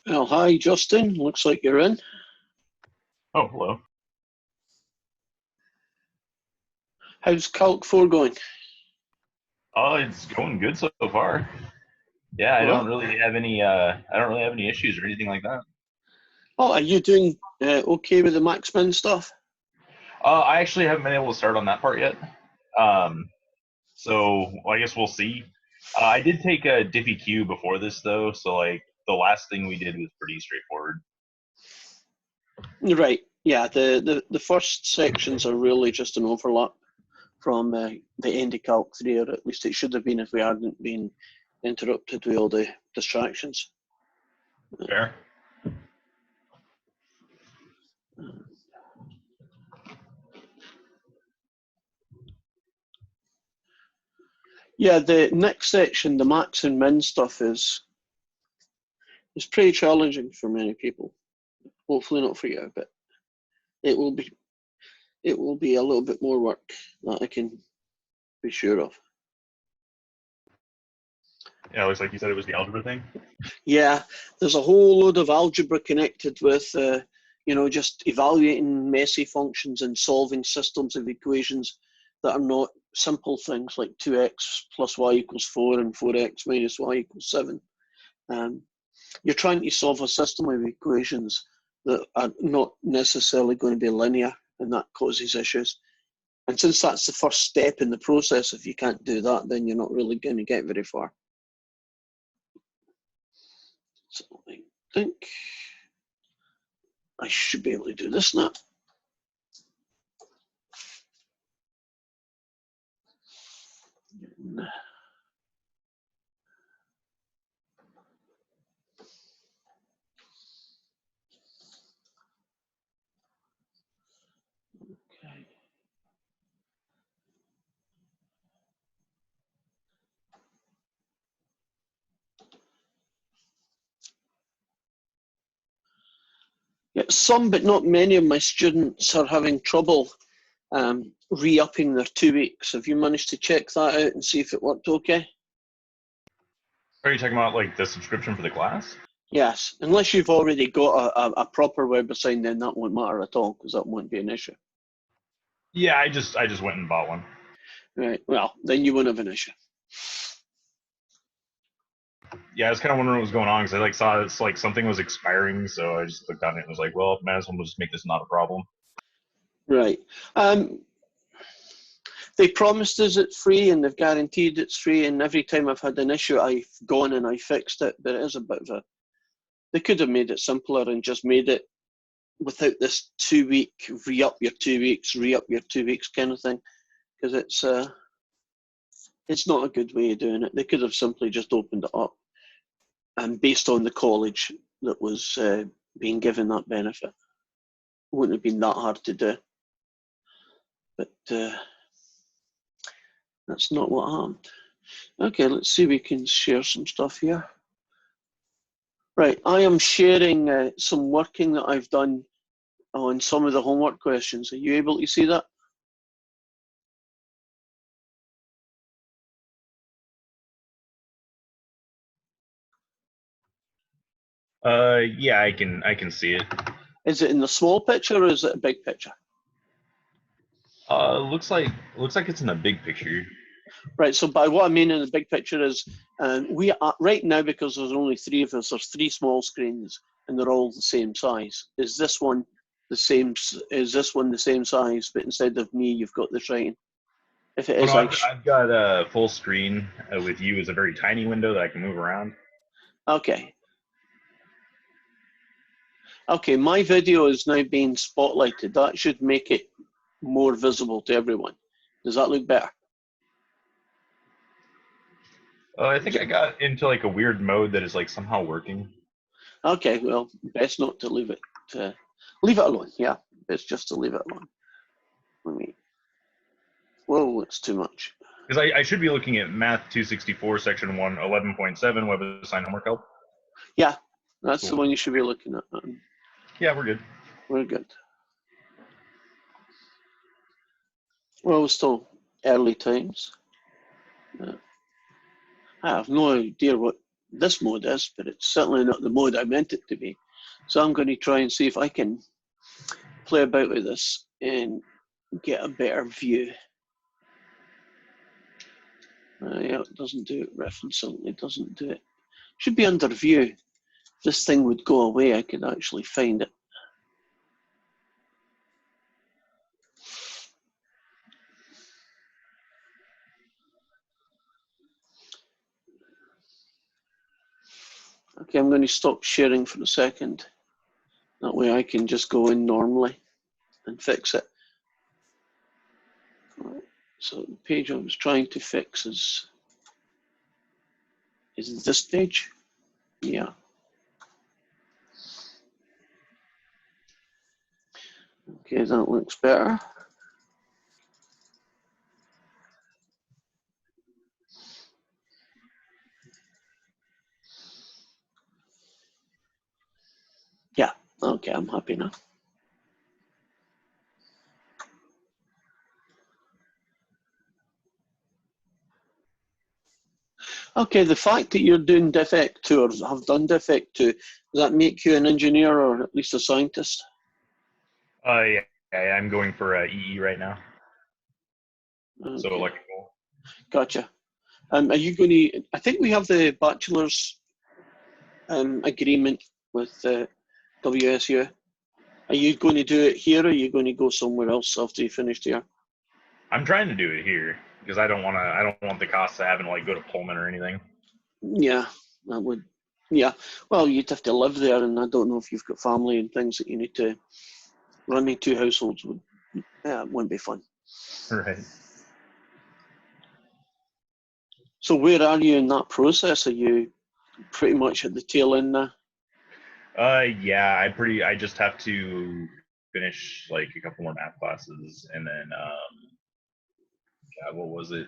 Well, hi, Justin. Looks like you're in. Oh, hello. How's Calc 4 going? Oh, it's going good so far. Yeah, I don't Well, really have any I don't really have any issues or anything like that. oh, are you doing okay with the max min stuff? I actually haven't been able to start on that part yet. Um, I guess we'll see. I did take a Diffie-Q before this though, so like the last thing we did was pretty straightforward. Right. Yeah, the first sections are really just an overlap from the end of Calc 3, or at least it should have been if we hadn't been interrupted with all the distractions. Fair. Yeah, the next section, the max and min stuff, is pretty challenging for many people. Hopefully not for you, but it will be a little bit more work that I can be sure of. Yeah, it looks like you said it was the algebra thing. Yeah, there's a whole load of algebra connected with, just evaluating messy functions and solving systems of equations that are not simple things like 2x plus y equals 4 and 4x minus y equals 7. Um, you're trying to solve a system of equations that are not necessarily going to be linear, and that causes issues. And since that's the first step in the process, if you can't do that, then you're not really going to get very far. So I think I should be able to do this now. Okay. Yeah, some but not many of my students are having trouble re-upping their 2 weeks. Have you managed to check that out and see if it worked okay? Are you talking about like the subscription for the class? Yes, unless you've already got a proper website, then that won't matter at all because that won't be an issue. Yeah, I just went and bought one. Right, well, then you won't have an issue. Yeah, I was kind of wondering what was going on because I like saw it's like something was expiring, so I just clicked on it and was like, well, might as well just make this not a problem. Right. They promised us it's free and they've guaranteed it's free, and every time I've had an issue, I've gone and I fixed it, but it is a bit of a... They could have made it simpler and just made it without this 2 week, re-up your 2 weeks, re-up your 2 weeks kind of thing, because it's not a good way of doing it. They could have simply just opened it up, and based on the college that was being given that benefit, it wouldn't have been that hard to do. But that's not what happened. Okay, let's see if we can share some stuff here. Right, I am sharing some working that I've done on some of the homework questions. Are you able to see that? Yeah, I can see it. Is it in the small picture or is it a big picture? Looks like it's in the big picture. Right, so by what I mean in the big picture is we are right now, because there's only three of us, there's three small screens and they're all the same size. Is this one the same? Is this one the same size, but instead of me, you've got this writing? If it Oh is, no, I've got a full screen with you as a very tiny window that I can move around. okay. Okay, my video is now being spotlighted. That should make it more visible to everyone. Does that look better? I think I got into like a weird mode that is like somehow working. Okay, well, best not to leave it. Leave it alone. Yeah, best just to leave it alone. Let me. Whoa, it's too much. Because I should be looking at Math 264, Section 1, 11.7, Web Assigned Homework Help. Yeah, that's Cool. the one you should be looking at. Yeah, we're good. We're good. Well, still early times. I have no idea what this mode is, but it's certainly not the mode I meant it to be. So I'm going to try and see if I can play about with this and get a better view. Yeah, it doesn't do it. Reference certainly doesn't do it. Should be under view. If this thing would go away, I could actually find it. Okay, I'm going to stop sharing for a second. That way I can just go in normally and fix it. Right. So the page I was trying to fix is this page? Yeah. Okay, that looks better. Yeah, okay, I'm happy now. Okay, the fact that you're doing Defect 2 or have done Defect 2, does that make you an engineer or at least a scientist? Yeah, I'm going for EE right now. Okay. So electrical. Gotcha. Are you going to, I think we have the bachelor's agreement with WSU. Are you going to do it here or are you going to go somewhere else after you finished here? I'm trying to do it here because I don't want the cost of having to like go to Pullman or anything. Yeah, that would. Yeah, well, you'd have to live there, and I don't know if you've got family and things that you need to. Running two households would, yeah, it wouldn't be fun. Right. So where are you in that process? Are you pretty much at the tail end now? Yeah, I just have to finish like a couple more math classes, and then God, what was it?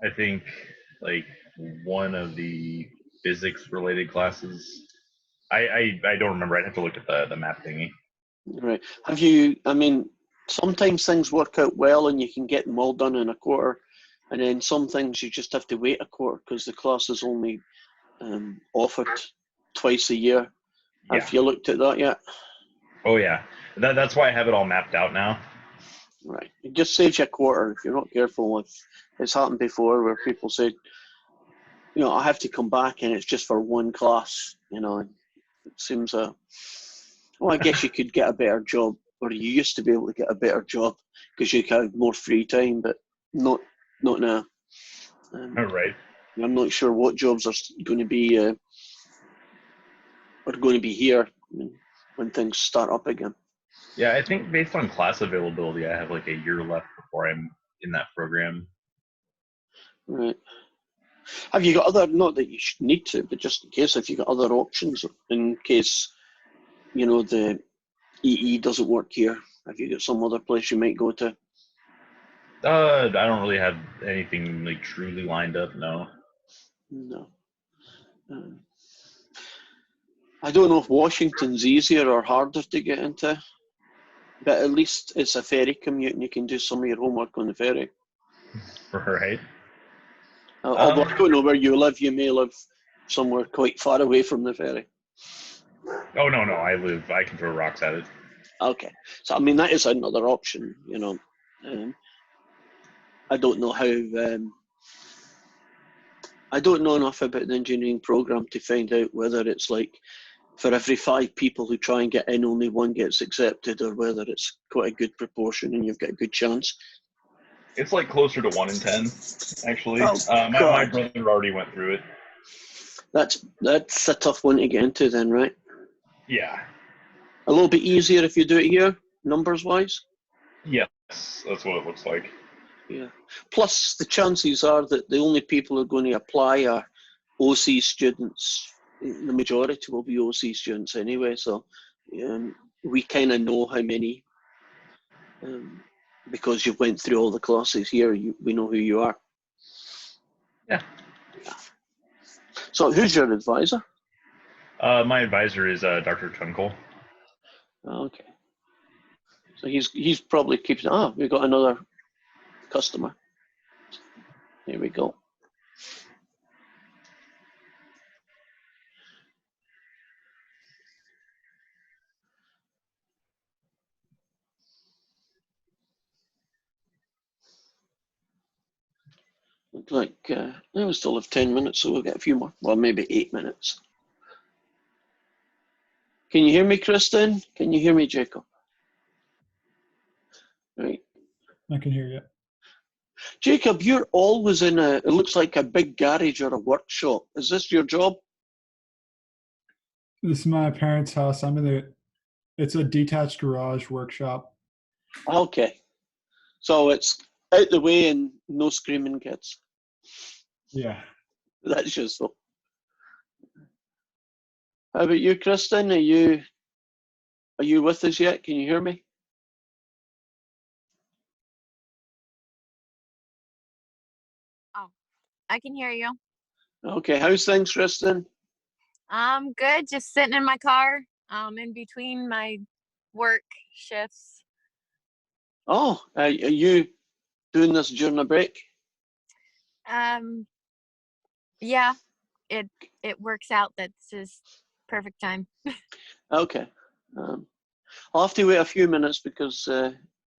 I think like one of the physics related classes. I don't remember. I'd have to look at the math thingy. Right. Have you? I mean, sometimes things work out well, and you can get them all done in a quarter, and then some things you just have to wait a quarter because the class is only offered twice a year. Yeah. Have you looked at that yet? Oh yeah, that's why I have it all mapped out now. Right. It just saves you a quarter if you're not careful. If it's happened before where people said, you know, I have to come back and it's just for one class, you know, it seems well, I guess you could get a better job, or you used to be able to get a better job because you had more free time, but not now. Right. I'm not sure what jobs are going to be here when things start up again. Yeah, I think based on class availability, I have like a year left before I'm in that program. Right. Have you got other, not that you should need to, but just in case, have you got other options in case, you know, the EE doesn't work here? Have you got some other place you might go to? I don't really have anything like truly lined up, no. No. I don't know if Washington's easier or harder to get into, but at least it's a ferry commute and you can do some of your homework on the ferry. Right. Although I don't know where you live, you may live somewhere quite far away from the ferry. Oh no, I can throw rocks at it. Okay, so I mean that is another option, you know. I don't know how. I don't know enough about the engineering program to find out whether it's like for every 5 people who try and get in, only 1 gets accepted, or whether it's quite a good proportion and you've got a good chance. It's like closer to 1 in 10, actually. Oh, my brother already went through it. That's a tough one to get into then, right? Yeah. A little bit easier if you do it here, numbers wise. Yes, that's what it looks like. Yeah. Plus, the chances are that the only people who are going to apply are OC students. The majority will be OC students anyway, so we kind of know how many. Because you've went through all the classes here, we know who you are. Yeah. So who's your advisor? My advisor is Dr. Tunkel. Okay. So he's probably keeping. We've got another customer. Here we go. look like we still have 10 minutes, so we'll get a few more. Well, maybe 8 minutes. Can you hear me, Kristen? Can you hear me, Jacob? Right. I can hear you. Jacob, you're always in it looks like a big garage or a workshop. Is this your job? This is my parents' house. It's a detached garage workshop. Okay. So it's out the way and no screaming kids. Yeah. That's useful. How about you, Kristen? Are you with us yet? Can you hear me? I can hear you. Okay. How's things, Kristen? Good. Just sitting in my car, in between my work shifts. Oh, are you doing this during a break? Yeah, it works out. That's just perfect time. Okay. I'll have to wait a few minutes because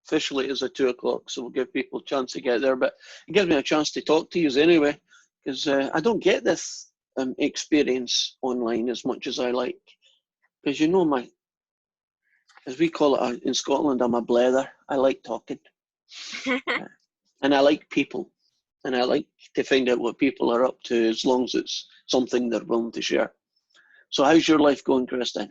officially it is at 2 o'clock, so we'll give people a chance to get there. But it gives me a chance to talk to you anyway, because I don't get this experience online as much as I like. Because you know as we call it in Scotland, I'm a blether. I like talking. And I like people. And I like to find out what people are up to as long as it's something they're willing to share. So how's your life going, Kristen?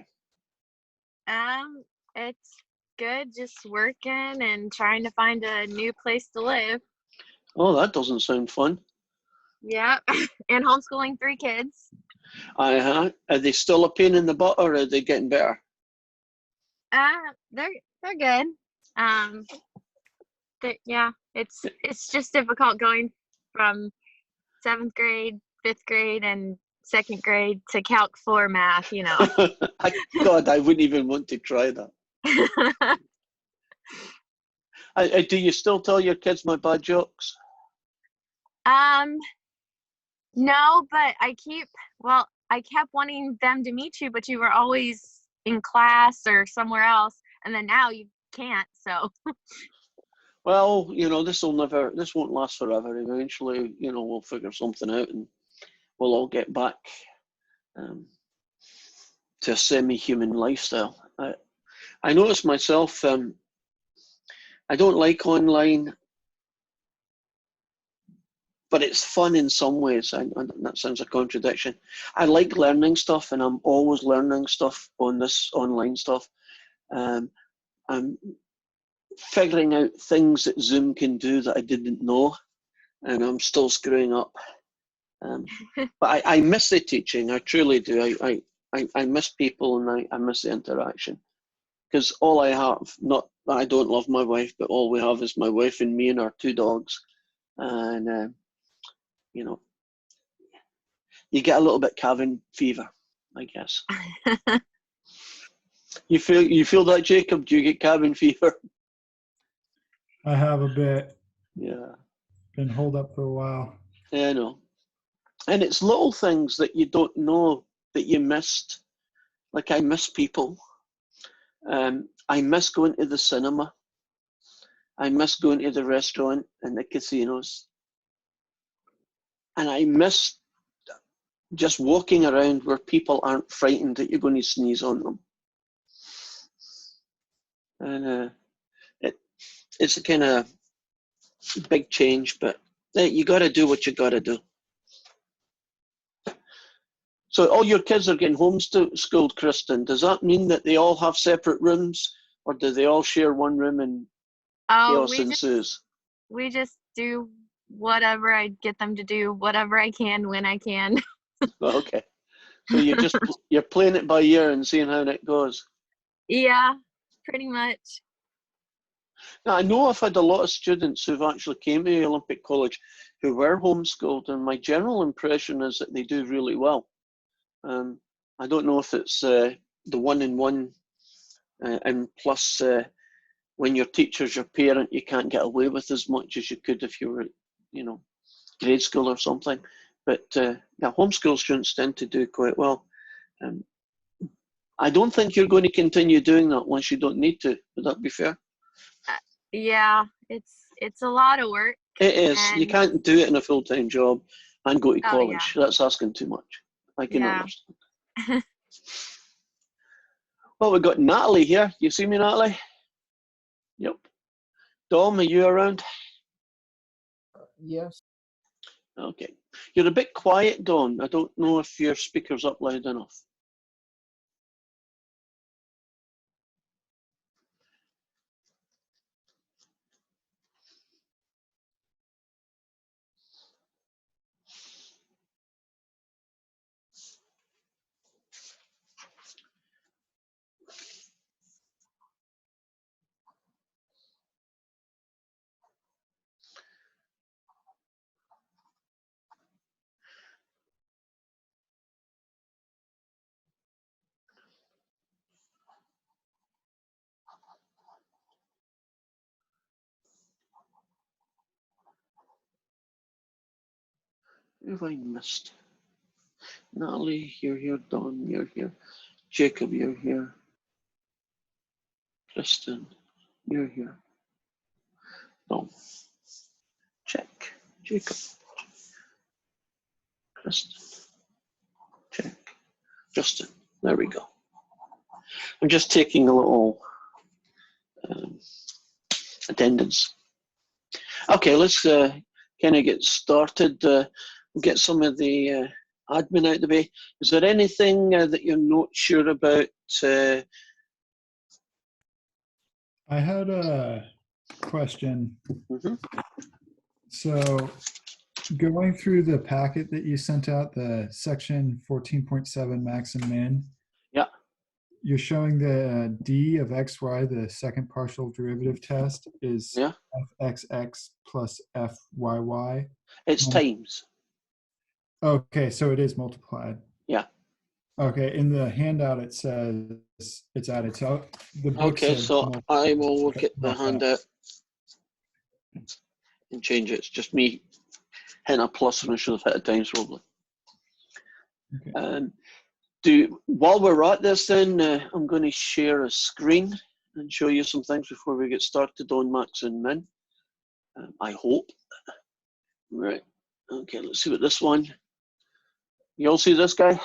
It's good. Just working and trying to find a new place to live. Oh, that doesn't sound fun. Yeah, and homeschooling 3 kids. Are they still a pain in the butt, or are they getting better? They're good. Yeah, it's just difficult going from 7th grade, 5th grade, and 2nd grade to Calc 4 math. You know. God, I wouldn't even want to try that. Do you still tell your kids my bad jokes? No, but I kept wanting them to meet you, but you were always in class or somewhere else, and then now you can't, so. Well, this won't last forever. Eventually, we'll figure something out and we'll all get back to a semi-human lifestyle. I notice myself, I don't like online, but it's fun in some ways. And that sounds a contradiction. I like learning stuff, and I'm always learning stuff on this online stuff. I'm figuring out things that Zoom can do that I didn't know, and I'm still screwing up. But I miss the teaching. I truly do. I miss people, and I miss the interaction. Because all I have, I don't love my wife, but all we have is my wife and me and our 2 dogs. And, you get a little bit cabin fever, I guess. You feel that, Jacob? Do you get cabin fever? I have a bit. Yeah. Been holed up for a while. Yeah, I know. And it's little things that you don't know that you missed. Like, I miss people. I miss going to the cinema. I miss going to the restaurant and the casinos. And I miss just walking around where people aren't frightened that you're going to sneeze on them. And it's a kind of big change, but you got to do what you got to do. So all your kids are getting homeschooled, Kristen. Does that mean that they all have separate rooms, or do they all share one room and chaos ensues? We just do whatever I get them to do, whatever I can when I can. Okay. So you're playing it by ear and seeing how it goes. Yeah, pretty much. Now, I know I've had a lot of students who've actually came to Olympic College who were homeschooled, and my general impression is that they do really well. I don't know if it's the 1-in-1, and plus when your teacher's your parent, you can't get away with as much as you could if you were, grade school or something. But homeschool students tend to do quite well. I don't think you're going to continue doing that once you don't need to. Would that be fair? Yeah, it's a lot of work, It is. You And- can't do it in a full-time job and go to Oh, college. That's asking too much. I can Yeah. understand. Well, we've got Natalie here. You see me, Natalie? Yep. Dom, are you around? Yes. Okay. You're a bit quiet, Dom. I don't know if your speaker's up loud enough. Who have I missed? Natalie, you're here. Don, you're here. Jacob, you're here. Kristen, you're here. Dom. Check. Jacob. Kristen. Check. Justin. There we go. I'm just taking a little attendance. Okay, let's kind of get started. We'll get some of the admin out of the way. Is there anything that you're not sure about? I had a question. Mhm. So going through the packet that you sent out, the section 14.7 max and min. Yeah. You're showing the d of xy, the second partial derivative test, is Yeah. fxx plus fyy. It's times. Okay, so it is multiplied. Yeah. Okay, in the handout it says it's added. So the book Okay, said so I will look at the not that. handout and change it. It's just me hitting a plus when I should have hit a times probably. Okay. While we're at this then, I'm going to share a screen and show you some things before we get started on max and min. I hope. Right. Okay, let's see what this one. You all see this guy?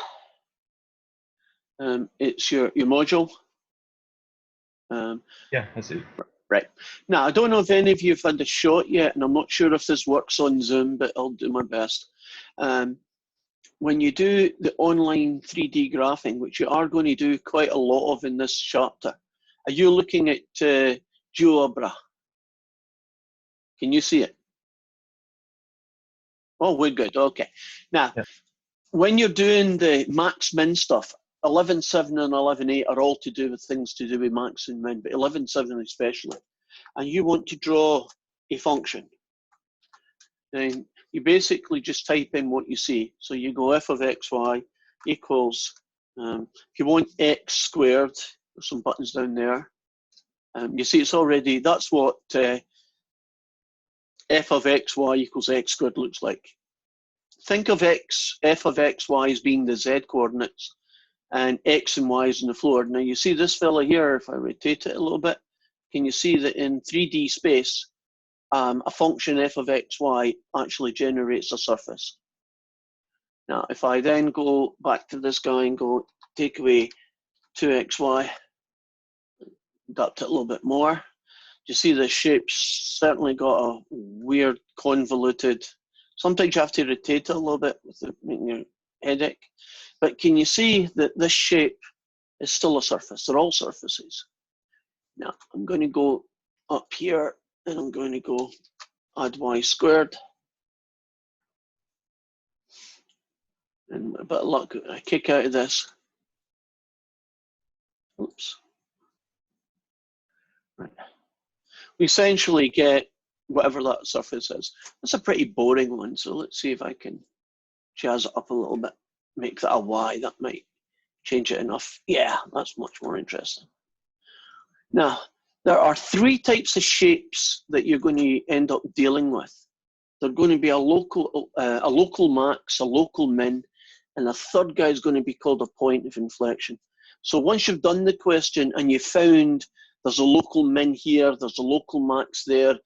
It's your module. Yeah, I see. Right. Now, I don't know if any of you have had a shot yet, and I'm not sure if this works on Zoom, but I'll do my best. When you do the online 3D graphing, which you are going to do quite a lot of in this chapter, are you looking at GeoObra? Can you see it? Oh, we're good. Okay. Now, Yeah. when you're doing the max min stuff, 11.7 and 11.8 are all to do with things to do with max and min, but 11.7 especially. And you want to draw a function. Then you basically just type in what you see. So you go f of xy equals, if you want x squared, there's some buttons down there. You see it's already, that's what f of xy equals x squared looks like. Think of f of xy as being the z coordinates and x and y is in the floor. Now you see this fella here, if I rotate it a little bit, can you see that in 3D space, a function f of xy actually generates a surface. Now, if I then go back to this guy and go take away 2xy, adapt it a little bit more, you see the shape's certainly got a weird convoluted, sometimes you have to rotate it a little bit with it making your headache, but can you see that this shape is still a surface? They're all surfaces. Now, I'm going to go up here and I'm going to go add y squared. And a bit of luck, I kick out of this. Oops. Right. We essentially get whatever that surface is. That's a pretty boring one, so let's see if I can jazz it up a little bit. Make that a y, that might change it enough. Yeah, that's much more interesting. Now, there are three types of shapes that you're going to end up dealing with. They're going to be a local max, a local min, and a third guy is going to be called a point of inflection. So once you've done the question and you found there's a local min here, there's a local max there,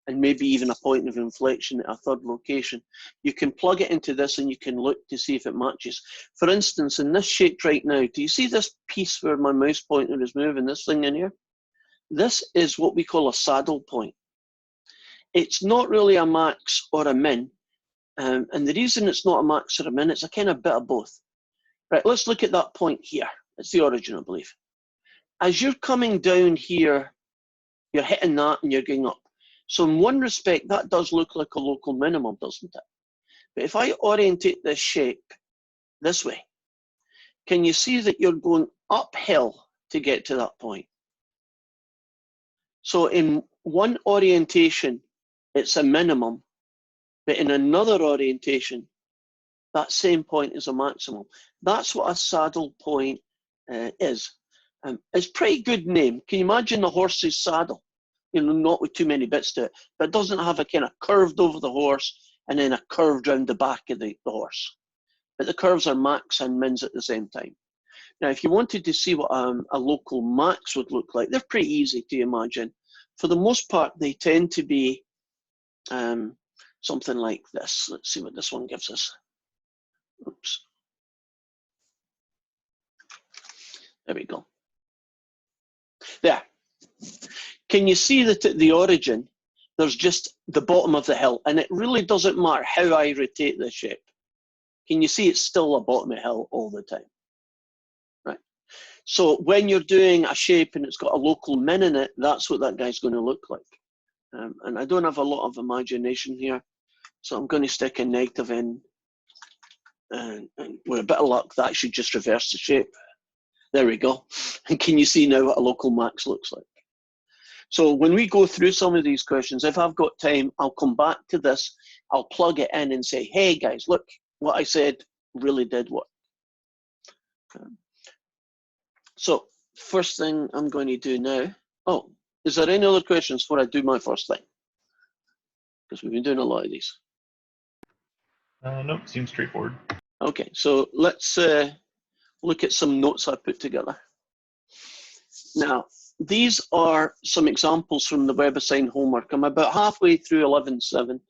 and maybe even a point of inflection at a third location. You can plug it into this and you can look to see if it matches. For instance, in this shape right now, do you see this piece where my mouse pointer is moving, this thing in here? This is what we call a saddle point. It's not really a max or a min, and the reason it's not a max or a min, it's a kind of bit of both. Right, let's look at that point here. It's the origin, I believe. As you're coming down here, you're hitting that and you're going up. So in one respect, that does look like a local minimum, doesn't it? But if I orientate this shape this way, can you see that you're going uphill to get to that point? So in one orientation, it's a minimum, but in another orientation, that same point is a maximum. That's what a saddle point is. It's a pretty good name. Can you imagine the horse's saddle? You know, not with too many bits to it, but it doesn't have a kind of curved over the horse and then a curved round the back of the horse. But the curves are max and mins at the same time. Now, if you wanted to see what a local max would look like, they're pretty easy to imagine. For the most part, they tend to be something like this. Let's see what this one gives us. Oops. There we go. There. Can you see that at the origin, there's just the bottom of the hill, and it really doesn't matter how I rotate this shape. Can you see it's still a bottom of the hill all the time? Right. So when you're doing a shape and it's got a local min in it, that's what that guy's going to look like. And I don't have a lot of imagination here, so I'm going to stick a negative in, and with a bit of luck, that should just reverse the shape. There we go. And can you see now what a local max looks like? So when we go through some of these questions, if I've got time, I'll come back to this. I'll plug it in and say, hey guys, look, what I said really did work. So first thing I'm going to do now, oh, is there any other questions before I do my first thing? Because we've been doing a lot of these. Nope, seems straightforward. Okay, so let's look at some notes I put together. Now, these are some examples from the WebAssign homework. I'm about halfway through 11.7.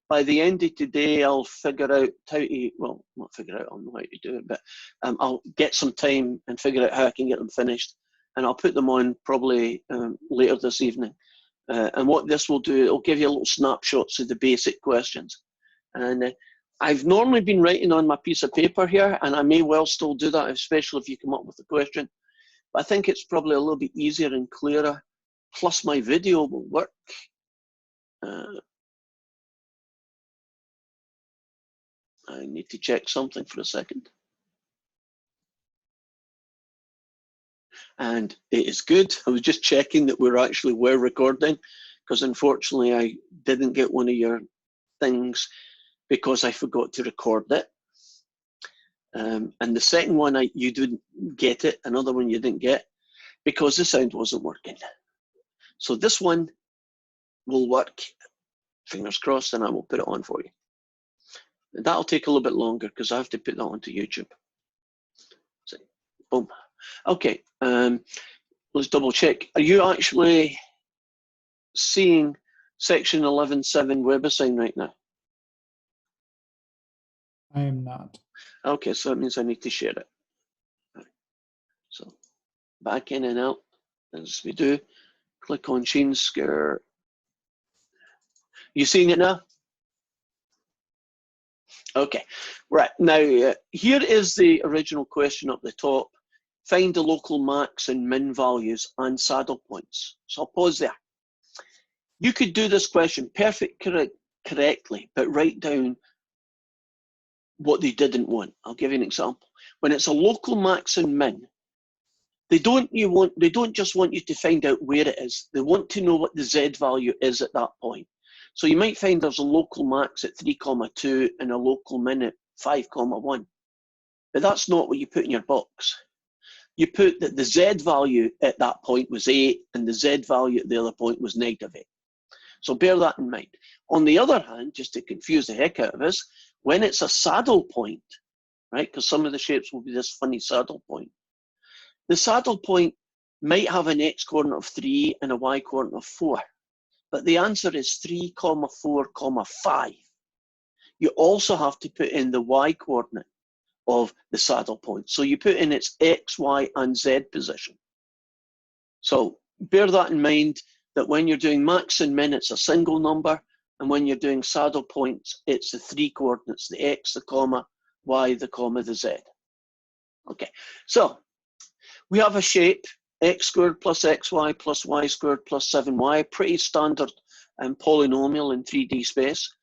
By the end of today, I'll figure out how to, well, not figure out, I don't know how to do it, but I'll get some time and figure out how I can get them finished. And I'll put them on probably later this evening. And what this will do, it'll give you little snapshots of the basic questions. And I've normally been writing on my piece of paper here, and I may well still do that, especially if you come up with a question. But I think it's probably a little bit easier and clearer. Plus my video will work. I need to check something for a second. And it is good. I was just checking that we're actually recording, because unfortunately I didn't get one of your things because I forgot to record it. And the second one, you didn't get it. Another one you didn't get because the sound wasn't working. So this one will work. Fingers crossed, and I will put it on for you. And that'll take a little bit longer because I have to put that onto YouTube. So, boom. Okay, let's double check. Are you actually seeing section 11.7 WebAssign right now? I am not. Okay, so that means I need to share it. So back in and out as we do. Click on Sheen Scare. You seeing it now? Okay, right. Now, here is the original question up the top. Find the local max and min values and saddle points. So I'll pause there. You could do this question correctly, but write down what they didn't want. I'll give you an example. When it's a local max and min, they don't just want you to find out where it is. They want to know what the Z value is at that point. So you might find there's a local max at 3,2 and a local min at 5,1. But that's not what you put in your box. You put that the Z value at that point was 8 and the Z value at the other point was -8. So bear that in mind. On the other hand, just to confuse the heck out of us, when it's a saddle point, right, because some of the shapes will be this funny saddle point, the saddle point might have an X coordinate of 3 and a Y coordinate of 4. but the answer is 3, 4, 5. You also have to put in the y coordinate of the saddle point. So you put in its x, y, and z position. So bear that in mind, that when you're doing max and min, it's a single number, and when you're doing saddle points, it's the 3 coordinates, the x, the comma, y, the comma, the z. Okay, so we have a shape, x squared plus xy plus y squared plus 7y, pretty standard polynomial in 3D space.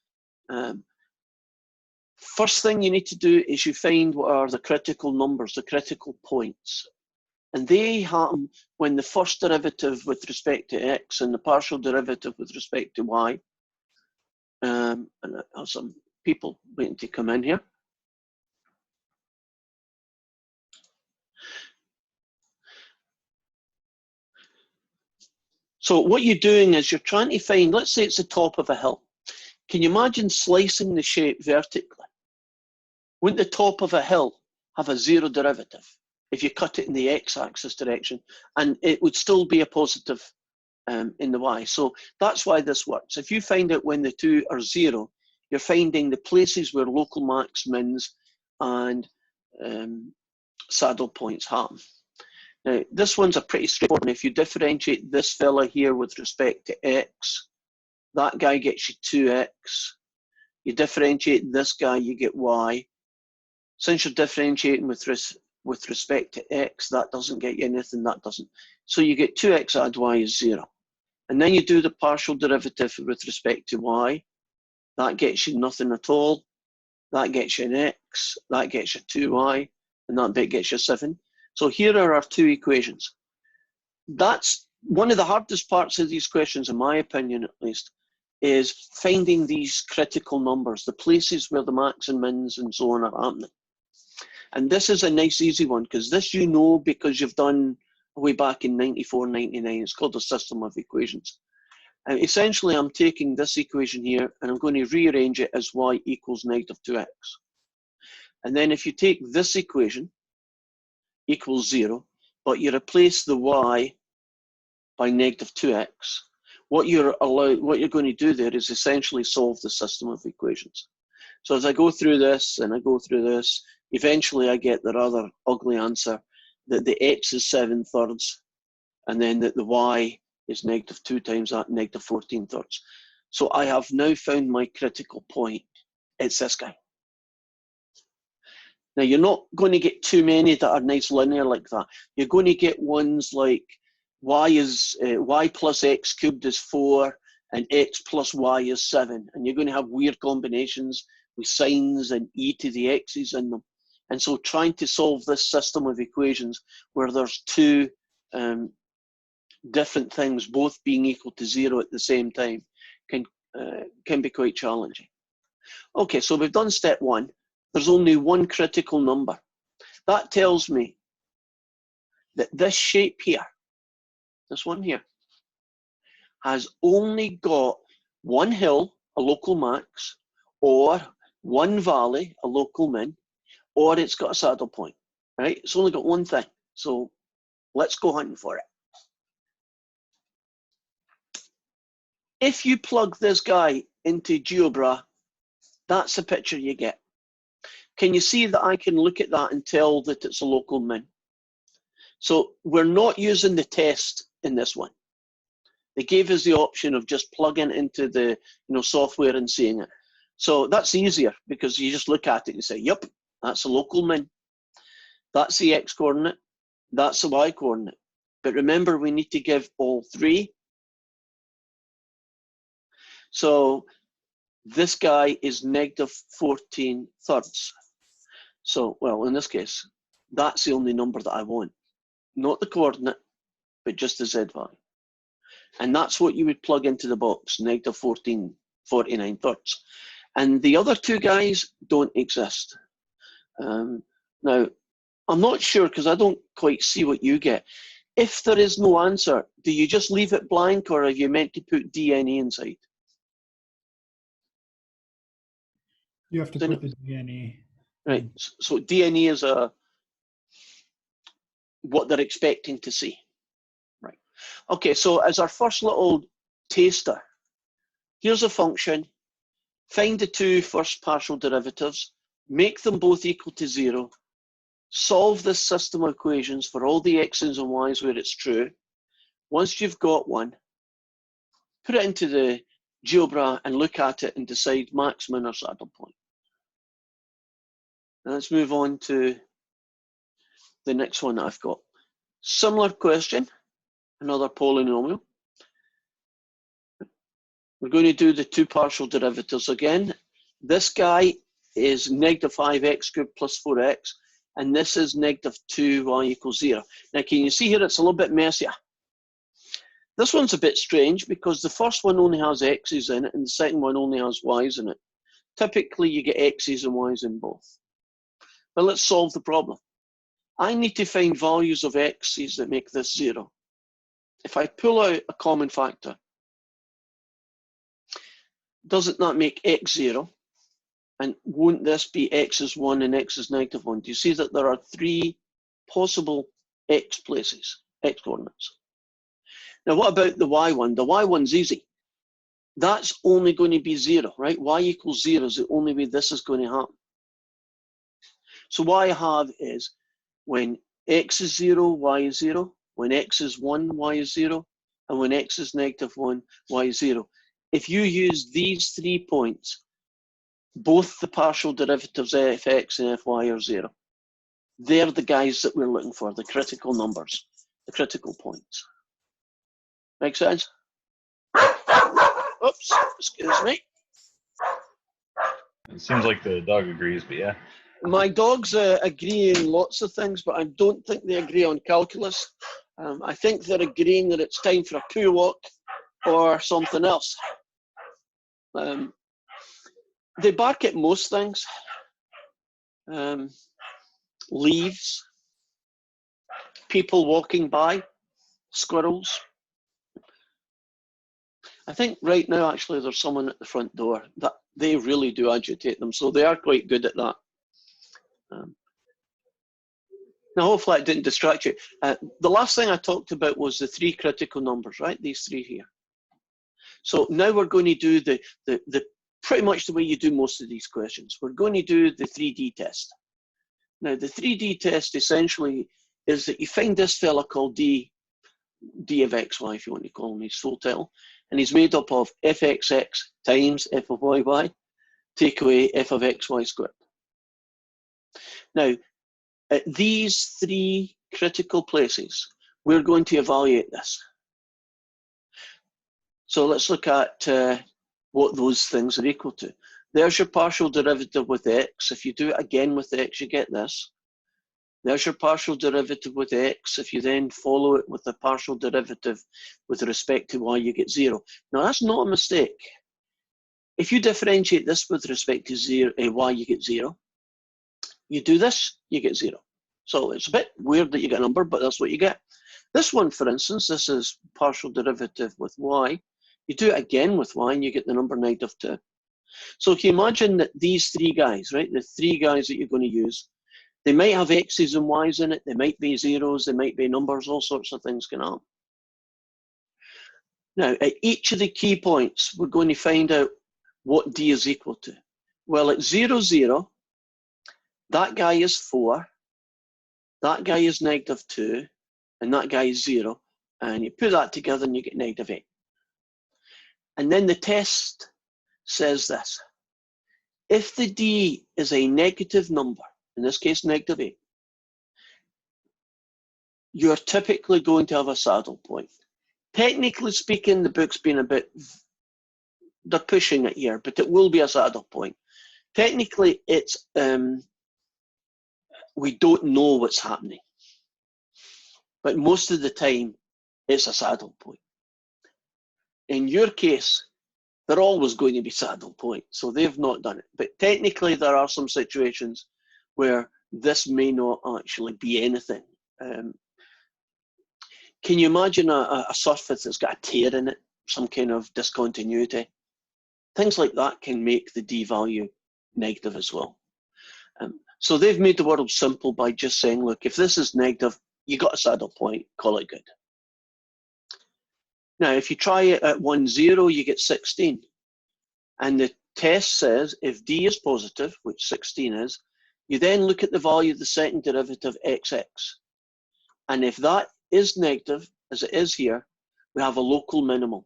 First thing you need to do is you find what are the critical numbers, the critical points. And they happen when the first derivative with respect to x and the partial derivative with respect to y. And I have some people waiting to come in here. So what you're doing is you're trying to find, let's say it's the top of a hill. Can you imagine slicing the shape vertically? Wouldn't the top of a hill have a 0 derivative if you cut it in the x-axis direction? And it would still be a positive in the y. So that's why this works. If you find out when the two are 0, you're finding the places where local max, mins, and saddle points happen. Now, this one's a pretty straightforward. If you differentiate this fella here with respect to x, that guy gets you 2x. You differentiate this guy, you get y. Since you're differentiating with respect to x, that doesn't get you anything, that doesn't. So you get 2x add y is 0. And then you do the partial derivative with respect to y. That gets you nothing at all. That gets you an x. That gets you 2y. And that bit gets you 7. So here are our two equations. That's one of the hardest parts of these questions, in my opinion at least, is finding these critical numbers, the places where the max and mins and so on are happening. And this is a nice easy one, because this you know because you've done way back in 94, 99. It's called a system of equations. And essentially I'm taking this equation here and I'm going to rearrange it as y equals negative 2x. And then if you take this equation, equals 0, but you replace the y by negative 2x, what you're going to do there is essentially solve the system of equations. So as I go through this and I go through this, eventually I get the rather ugly answer that the x is 7/3, and then that the y is negative 2 times that, negative 14/3. So I have now found my critical point. It's this guy. Now, you're not going to get too many that are nice linear like that. You're going to get ones like y plus x cubed is 4 and x plus y is 7. And you're going to have weird combinations with signs and e to the x's in them. And so trying to solve this system of equations where there's two different things both being equal to 0 at the same time can be quite challenging. Okay, so we've done step 1. There's only one critical number. That tells me that this shape here, this one here, has only got one hill, a local max, or one valley, a local min, or it's got a saddle point, right? It's only got one thing. So let's go hunting for it. If you plug this guy into GeoBra, that's the picture you get. Can you see that I can look at that and tell that it's a local min? So we're not using the test in this one. They gave us the option of just plugging into the software and seeing it. So that's easier because you just look at it and say, yep, that's a local min. That's the x coordinate. That's the y coordinate. But remember, we need to give all three. So this guy is negative 14/3. So, well, in this case, that's the only number that I want. Not the coordinate, but just the z value. And that's what you would plug into the box, negative 49/3. And the other two guys don't exist. Now, I'm not sure because I don't quite see what you get. If there is no answer, do you just leave it blank or are you meant to put DNE inside? You have to put the DNE. Right, so DNE is what they're expecting to see. Right. Okay, so as our first little taster Here's a function. Find the two first partial derivatives, make them both equal to 0, solve this system of equations for all the x's and y's where it's true. Once you've got one, put it into the GeoBra and look at it and decide max, min, or saddle point. Now let's move on to the next one that I've got. Similar question, another polynomial. We're going to do the two partial derivatives again. This guy is negative 5x cubed plus 4x, and this is negative 2y equals 0. Now, can you see here it's a little bit messier? This one's a bit strange because the first one only has x's in it and the second one only has y's in it. Typically, you get x's and y's in both. But let's solve the problem. I need to find values of x's that make this 0. If I pull out a common factor, doesn't that make x 0? And won't this be x is 1 and x is negative 1? Do you see that there are 3 possible x places, x coordinates? Now, what about the y one? The y one's easy. That's only going to be 0, right? Y equals 0 is the only way this is going to happen. So what I have is when x is 0, y is 0. When x is 1, y is 0. And when x is negative 1, y is 0. If you use these 3 points, both the partial derivatives f(x) and fy are 0. They're the guys that we're looking for, the critical numbers, the critical points. Make sense? Oops, excuse me. It seems like the dog agrees, but yeah. My dogs agree on lots of things, but I don't think they agree on calculus. I think they're agreeing that it's time for a poo walk or something else. They bark at most things. Leaves, people walking by, squirrels. I think right now, actually, there's someone at the front door that they really do agitate them, so they are quite good at that. Now, hopefully, it didn't distract you. The last thing I talked about was the 3 critical numbers, right? These 3 here. So now we're going to do the pretty much the way you do most of these questions. We're going to do the 3D test. Now, the 3D test essentially is that you find this fella called d of xy, if you want to call him his full title, and he's made up of fxx times f of yy, take away f of xy squared. Now, at these 3 critical places, we're going to evaluate this. So let's look at what those things are equal to. There's your partial derivative with x. If you do it again with x, you get this. There's your partial derivative with x. If you then follow it with the partial derivative with respect to y, you get 0. Now, that's not a mistake. If you differentiate this with respect to y, you get 0. You do this, you get 0. So it's a bit weird that you get a number, but that's what you get. This one, for instance, this is partial derivative with y. You do it again with y, and you get the number negative 2. So can you imagine that these 3 guys, right, the 3 guys that you're going to use, they might have x's and y's in it, they might be zeros, they might be numbers, all sorts of things can happen. Now, at each of the key points, we're going to find out what d is equal to. Well, at 0, 0, that guy is 4, that guy is negative 2, and that guy is 0. And you put that together and you get negative 8. And then the test says this. If the d is a negative number, in this case negative 8, you're typically going to have a saddle point. Technically speaking, the book's been a bit, they're pushing it here, but it will be a saddle point. Technically, it's, we don't know what's happening. But most of the time, it's a saddle point. In your case, they're always going to be saddle point, so they've not done it. But technically, there are some situations where this may not actually be anything. Can you imagine a surface that's got a tear in it, some kind of discontinuity? Things like that can make the d value negative as well. So they've made the world simple by just saying, look, if this is negative, you got a saddle point, call it good. Now, if you try it at 1, 0, you get 16. And the test says if d is positive, which 16 is, you then look at the value of the second derivative xx. And if that is negative, as it is here, we have a local minimum.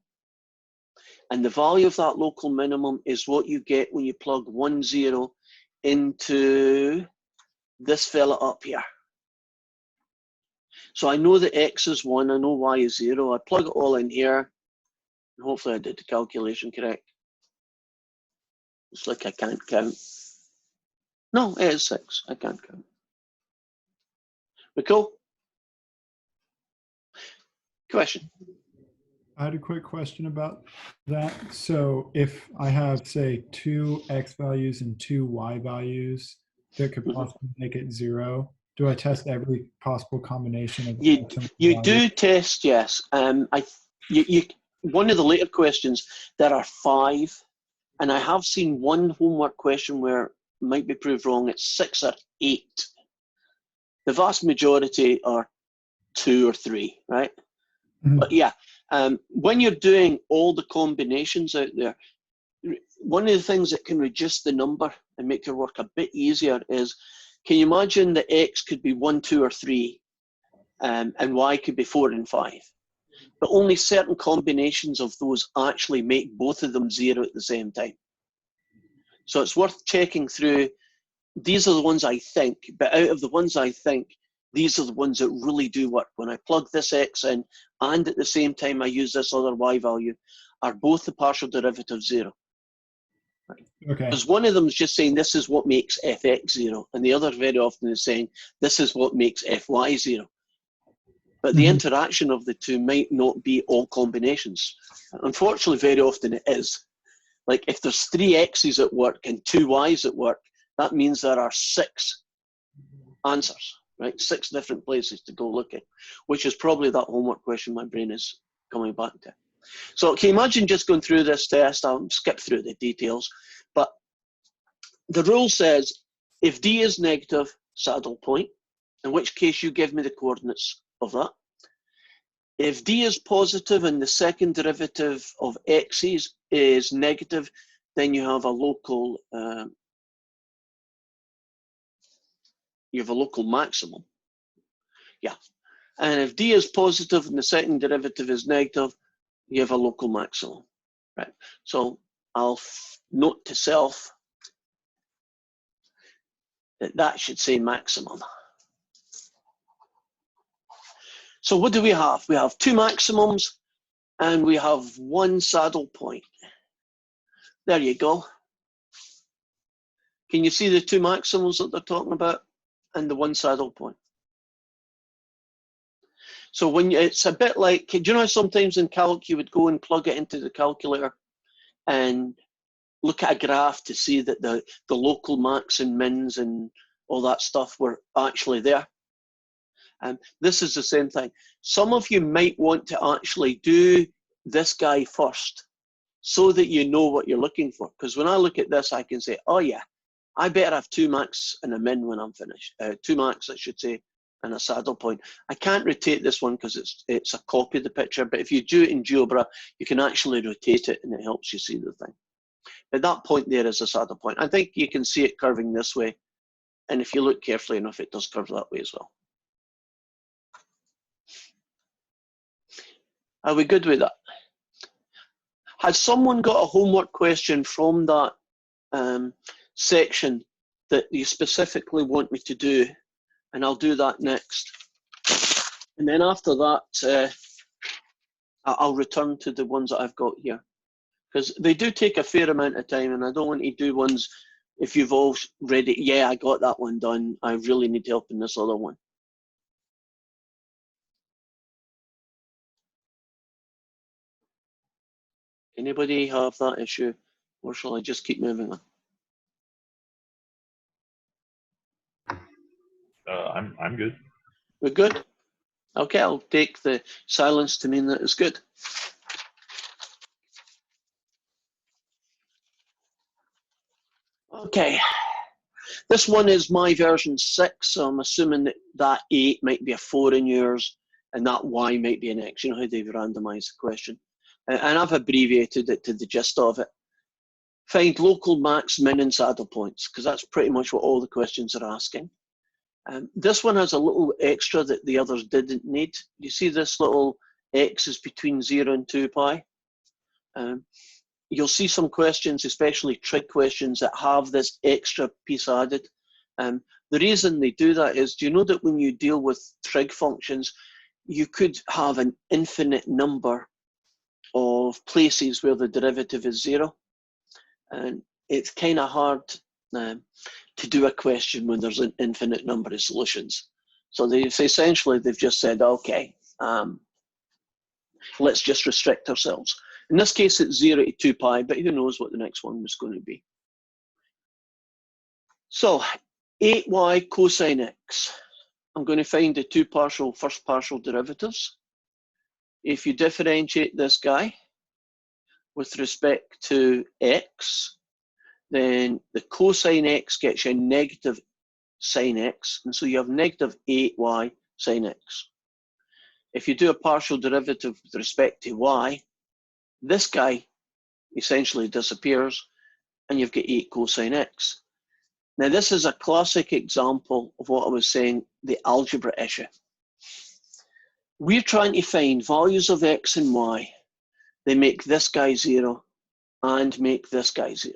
And the value of that local minimum is what you get when you plug 1, 0 into this fella up here. So I know that x is 1, I know y is 0. I plug it all in here, and hopefully I did the calculation correct. It's like I can't count. No, it is 6. I can't count. We cool? Question? I had a quick question about that. So if I have, say, 2 x values and 2 y values that could possibly make it 0, do I test every possible combination of You do test, yes. One of the later questions, there are 5, and I have seen one homework question where it might be proved wrong. It's 6 or 8. The vast majority are 2 or 3, right? Mhm. But yeah, when you're doing all the combinations out there, one of the things that can reduce the number and make your work a bit easier is, can you imagine that x could be 1, 2, or 3, and y could be 4 and 5? But only certain combinations of those actually make both of them 0 at the same time. So it's worth checking through. These are the ones I think, but out of the ones I think, these are the ones that really do work. When I plug this x in, and at the same time I use this other y value, are both the partial derivative 0. Okay. Because one of them is just saying this is what makes fx 0, and the other very often is saying this is what makes fy 0. But the interaction of the two might not be all combinations. Unfortunately, very often it is. Like if there's 3 x's at work and 2 y's at work, that means there are 6 answers, right? 6 different places to go looking, which is probably that homework question my brain is coming back to. So can you imagine just going through this test? I'll skip through the details, but the rule says if d is negative, saddle point, in which case you give me the coordinates of that. If d is positive and the second derivative of x's is negative, then you have a local maximum. Yeah. And if d is positive and the second derivative is negative, you have a local maximum. Right. So I'll note to self that should say maximum. So what do we have? We have 2 maximums and we have 1 saddle point. There you go. Can you see the 2 maximums that they're talking about and the 1 saddle point? So when it's a bit like, do you know sometimes in calc you would go and plug it into the calculator and look at a graph to see that the local max and mins and all that stuff were actually there? And this is the same thing. Some of you might want to actually do this guy first so that you know what you're looking for. Because when I look at this, I can say, oh yeah, I better have 2 max and a min when I'm finished. 2 max, I should say, and a saddle point. I can't rotate this one because it's a copy of the picture, but if you do it in GeoBra, you can actually rotate it and it helps you see the thing. But that point there is a saddle point. I think you can see it curving this way. And if you look carefully enough, it does curve that way as well. Are we good with that? Has someone got a homework question from that section that you specifically want me to do? And I'll do that next. And then after that, I'll return to the ones that I've got here. Because they do take a fair amount of time, and I don't want to do ones if you've already, yeah, I got that one done. I really need help in this other one. Anybody have that issue, or shall I just keep moving on? I'm good. We're good? Okay, I'll take the silence to mean that it's good. Okay, this one is my version 6, so I'm assuming that that 8 might be a 4 in yours, and that Y might be an X. You know how they've randomized the question. And I've abbreviated it to the gist of it. Find local max, min, and saddle points, because that's pretty much what all the questions are asking. This one has a little extra that the others didn't need. You see this little x is between 0 and 2 pi. You'll see some questions, especially trig questions, that have this extra piece added. The reason they do that is, do you know that when you deal with trig functions, you could have an infinite number of places where the derivative is 0? And it's kind of hard to do a question when there's an infinite number of solutions. So essentially they've just said, okay, let's just restrict ourselves. In this case, it's 0 to 2 pi, but who knows what the next one was going to be. So 8y cosine x. I'm going to find the two first partial derivatives. If you differentiate this guy with respect to x, then the cosine x gets you negative sine x, and so you have negative 8y sine x. If you do a partial derivative with respect to y, this guy essentially disappears, and you've got 8 cosine x. Now, this is a classic example of what I was saying, the algebra issue. We're trying to find values of x and y. They make this guy 0 and make this guy 0.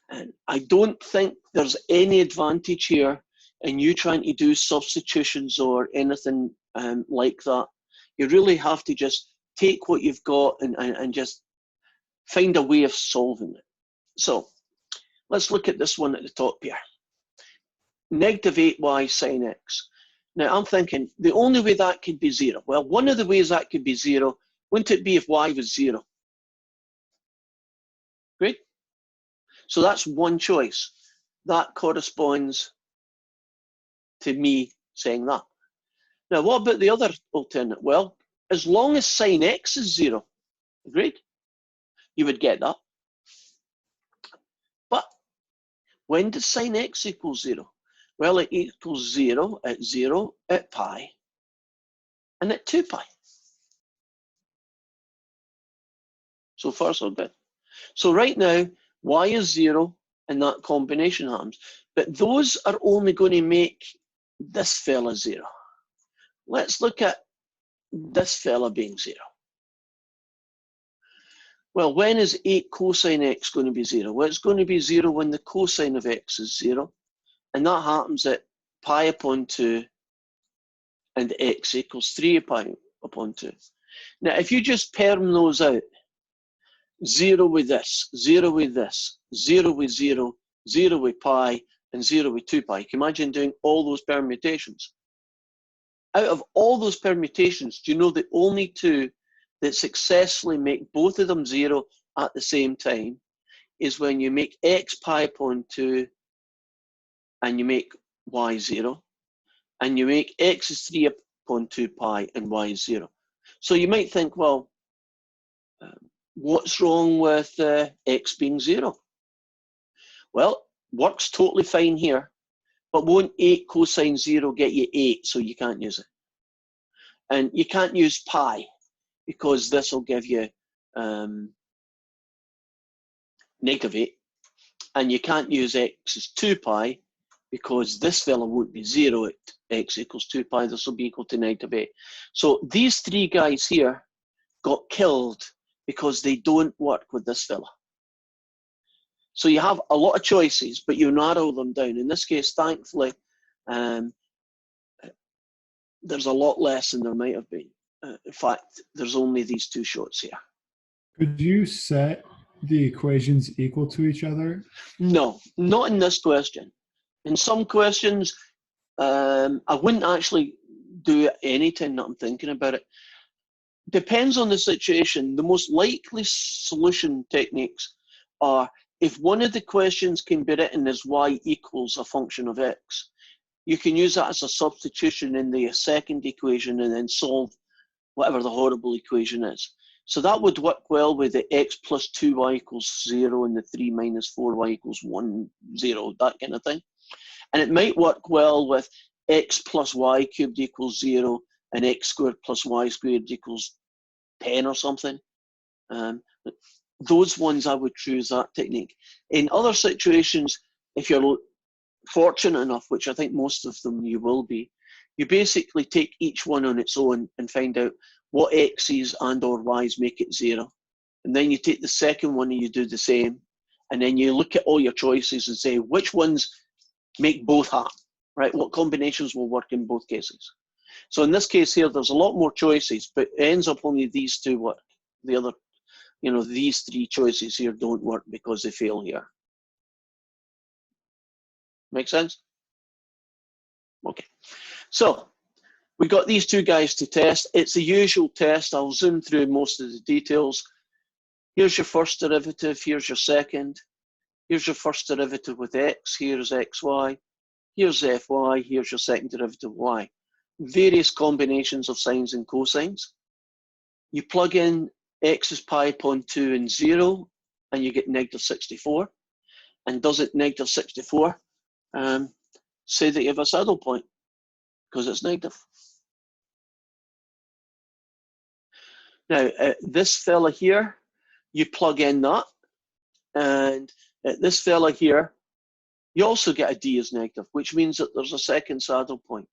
And I don't think there's any advantage here in you trying to do substitutions or anything like that. You really have to just take what you've got and just find a way of solving it. So let's look at this one at the top here. Negative 8y sine x. Now I'm thinking the only way that could be 0. Well, one of the ways that could be 0, wouldn't it be if y was 0? Great. So that's one choice. That corresponds to me saying that. Now, what about the other alternate? Well, as long as sine x is 0, agreed? You would get that. But when does sine x equal 0? Well, it equals 0, at pi, and at 2 pi. So far, so good. So right now, y is 0, and that combination happens. But those are only going to make this fella 0. Let's look at this fella being 0. Well, when is 8 cosine x going to be 0? Well, it's going to be 0 when the cosine of x is 0. And that happens at pi upon 2 and x equals 3 pi upon 2. Now, if you just perm those out, 0 with this, 0 with this, 0 with 0, 0 with pi, and 0 with 2 pi. Can you imagine doing all those permutations? Out of all those permutations, do you know the only two that successfully make both of them 0 at the same time is when you make x pi upon 2 and you make y 0, and you make x is 3 upon 2 pi and y is 0. So you might think, well, what's wrong with x being 0? Well, works totally fine here, but won't 8 cosine 0 get you 8, so you can't use it. And you can't use pi, because this will give you negative 8. And you can't use x is 2 pi, because this fella won't be 0 at x equals 2 pi. This will be equal to negative 8. So these three guys here got killed because they don't work with this fella. So you have a lot of choices, but you narrow them down. In this case, thankfully, there's a lot less than there might have been. In fact, there's only these two shots here. Could you set the equations equal to each other? No, not in this question. In some questions, I wouldn't actually do it anytime that I'm thinking about it. Depends on the situation. The most likely solution techniques are if one of the questions can be written as y equals a function of x, you can use that as a substitution in the second equation and then solve whatever the horrible equation is. So that would work well with the x plus 2y equals 0 and the 3 minus 4y equals 1, 0, that kind of thing. And it might work well with x plus y cubed equals 0 and x squared plus y squared equals 10 or something. those ones I would choose that technique. In other situations, if you're fortunate enough, which I think most of them you will be, you basically take each one on its own and find out what x's and or y's make it 0. And then you take the second one and you do the same. And then you look at all your choices and say, which ones make both happen, right? What combinations will work in both cases? So in this case here, there's a lot more choices, but it ends up only these two work. The other, these three choices here don't work because they fail here. Make sense? Okay. So we got these two guys to test. It's the usual test. I'll zoom through most of the details. Here's your first derivative. Here's your second. Here's your first derivative with x. Here's xy. Here's fy. Here's your second derivative y. Various combinations of sines and cosines. You plug in x is pi upon 2 and 0, and you get negative 64. And does it negative 64? Say that you have a saddle point, because it's negative. Now, this fella here, you plug in that, and this fella here, you also get a d is negative, which means that there's a second saddle point.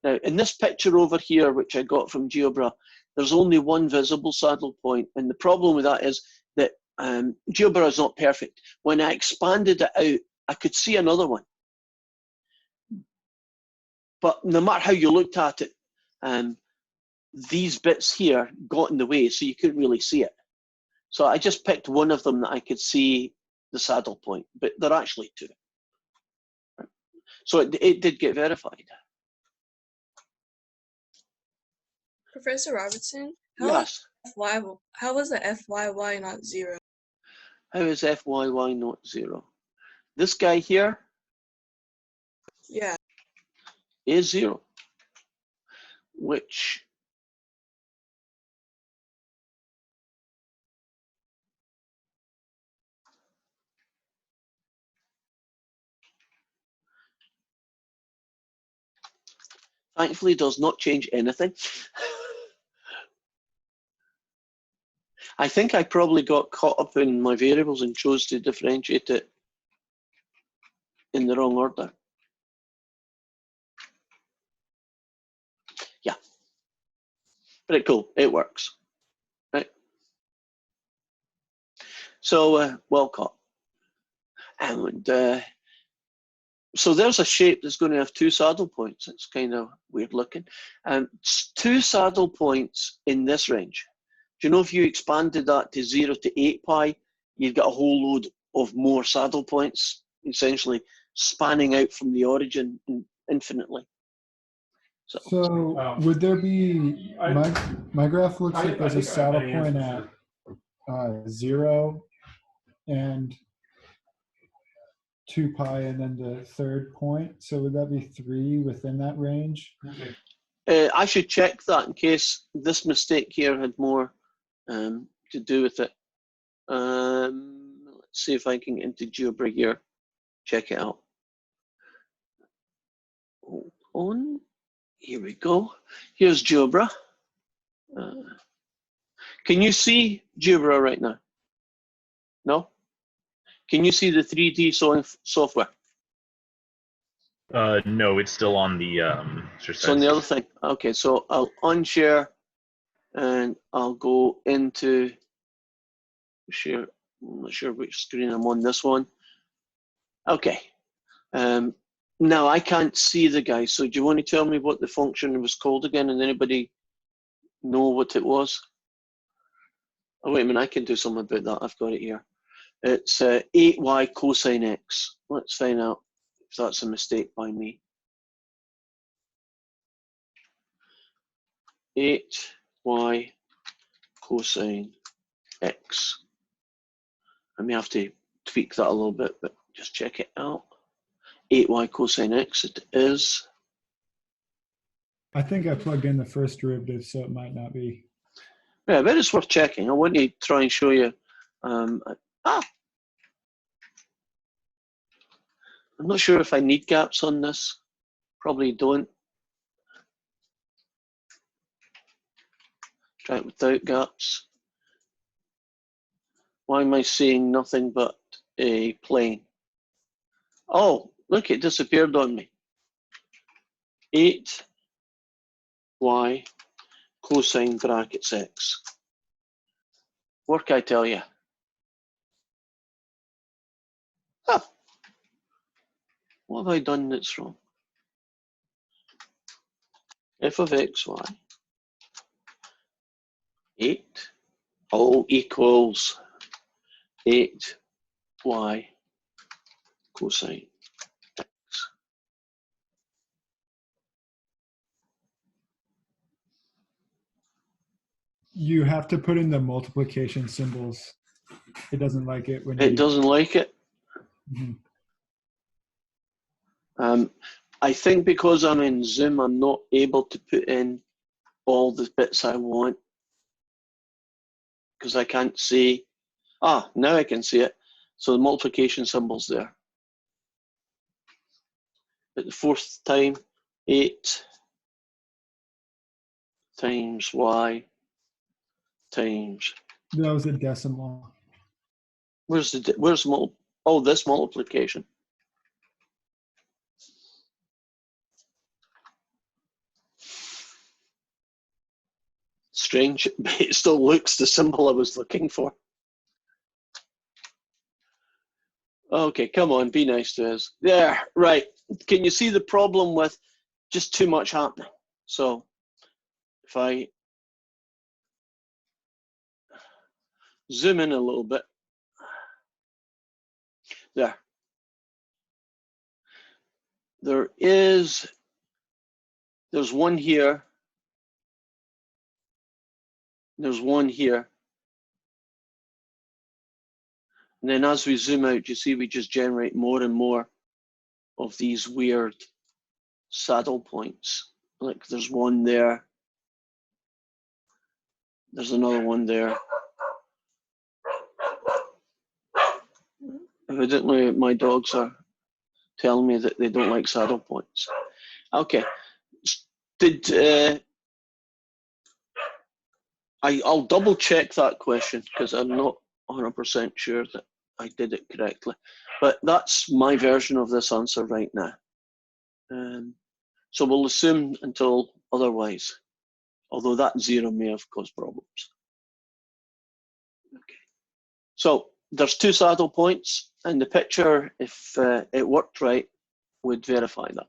Now, in this picture over here, which I got from GeoBra, there's only one visible saddle point, and the problem with that is that GeoBra is not perfect. When I expanded it out, I could see another one. But no matter how you looked at it, these bits here got in the way, so you couldn't really see it. So I just picked one of them that I could see the saddle point, but there are actually two. So it did get verified. Professor Robertson, Yes. how was the FYY not 0? How is FYY not 0? This guy here Yeah. is 0, which thankfully does not change anything. I think I probably got caught up in my variables and chose to differentiate it in the wrong order. Yeah, pretty cool. It works, right? So well caught. And so there's a shape that's going to have two saddle points. It's kind of weird looking. Two saddle points in this range. Do you know if you expanded that to 0 to 8 pi, you'd get a whole load of more saddle points, essentially spanning out from the origin infinitely. So would there be, my graph looks like there's a saddle point at 0 and 2 pi and then the third point. So would that be 3 within that range? I should check that in case this mistake here had more to do with it. Let's see if I can get into GeoBra here. Check it out. Hold on. Here we go. Here's GeoBra. Can you see GeoBra right now? No? Can you see the 3D software? No, it's still on the So on the other thing. Okay, so I'll unshare and I'll go into share. I'm not sure which screen I'm on. This one. Okay. Now I can't see the guy. So do you want to tell me what the function was called again? And anybody know what it was? Oh wait a minute, I can do something about that. I've got it here. It's 8y cosine x. Let's find out if that's a mistake by me. 8y cosine x. I may have to tweak that a little bit, but just check it out. 8y cosine x it is. I think I plugged in the first derivative, so it might not be. Yeah, but it's worth checking. I want to try and show you. I'm not sure if I need gaps on this. Probably don't. Try it without gaps. Why am I seeing nothing but a plane? Oh, look, it disappeared on me. 8y cosine brackets x. Work, I tell you. Oh, what have I done that's wrong? F of xy, 8, all equals 8y cosine x. You have to put in the multiplication symbols. It doesn't like it when It you. doesn't like it. Mhm. I think because I'm in Zoom, I'm not able to put in all the bits I want because I can't see. Ah, now I can see it. So the multiplication symbol's there. But the fourth time, 8 times y times. That was a decimal. Where's this multiplication? Strange, but it still looks the symbol I was looking for. Okay, come on, be nice to us. There, right. Can you see the problem with just too much happening? So if I zoom in a little bit, there. There's one here, there's one here. And then as we zoom out, you see we just generate more and more of these weird saddle points. Like there's one there. There's another one there. Evidently, my dogs are telling me that they don't like saddle points. Okay. I'll double check that question because I'm not 100% sure that I did it correctly. But that's my version of this answer right now. So we'll assume until otherwise, although that 0 may have caused problems. Okay. So there's 2 saddle points, and the picture, if it worked right, would verify that.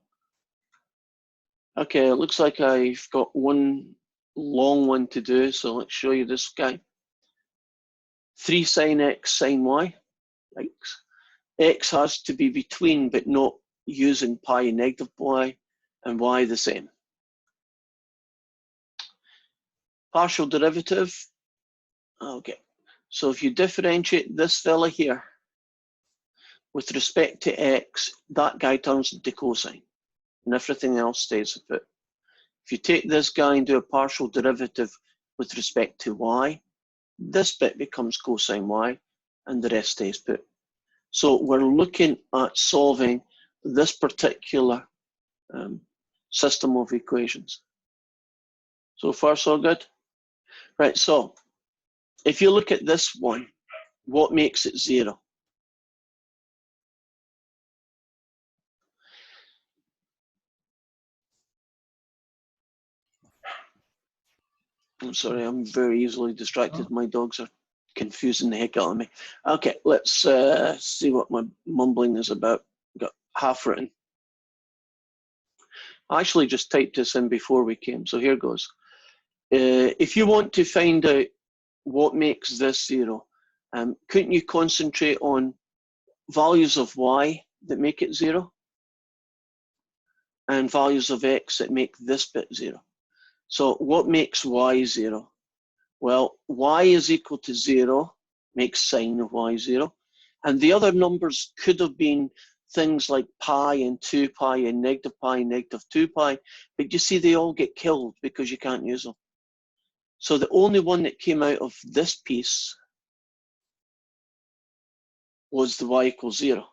Okay, it looks like I've got one long one to do, so let's show you this guy. 3 sine x sine y. X has to be between, but not using pi and negative y, and y the same. Partial derivative. Okay, so if you differentiate this fella here with respect to x, that guy turns into cosine, and everything else stays put. If you take this guy and do a partial derivative with respect to y, this bit becomes cosine y, and the rest stays put. So we're looking at solving this particular system of equations. So far, so good? Right, so if you look at this one, what makes it 0? I'm sorry, I'm very easily distracted. My dogs are confusing the heck out of me. Okay, let's see what my mumbling is about. Got half written. I actually just typed this in before we came, so here goes. If you want to find out what makes this 0, couldn't you concentrate on values of y that make it 0 and values of x that make this bit 0? So what makes y 0? Well, y is equal to 0, makes sine of y 0. And the other numbers could have been things like pi and 2 pi and negative 2 pi. But you see, they all get killed because you can't use them. So the only one that came out of this piece was the y equals 0.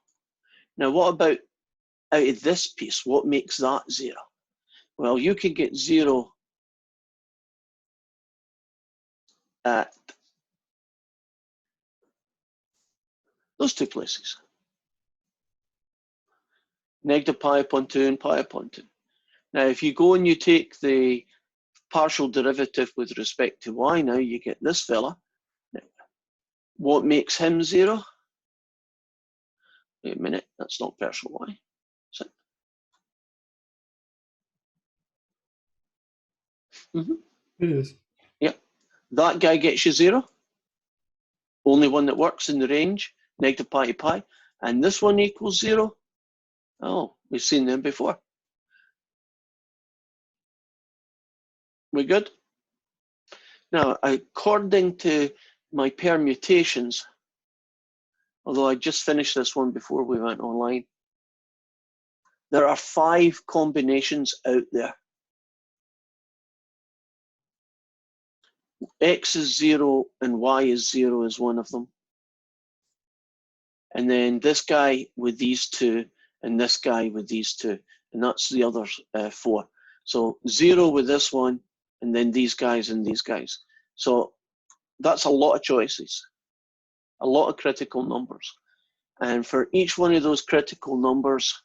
Now, what about out of this piece? What makes that 0? Well, you could get 0 at Those two places. Negative pi upon 2 and pi upon 2. Now, if you go and you take the partial derivative with respect to y now, you get this fella. Now, what makes him 0? Wait a minute, that's not partial y. So, It is. Yep. That guy gets you 0. Only one that works in the range, negative pi to pi. And this one equals 0. Oh, we've seen them before. We good? Now, according to my permutations, although I just finished this one before we went online, there are 5 combinations out there. X is 0 and Y is 0 is one of them. And then this guy with these 2 and this guy with these 2. And that's the other 4. So 0 with this one and then these guys and these guys. So that's a lot of choices, a lot of critical numbers. And for each one of those critical numbers,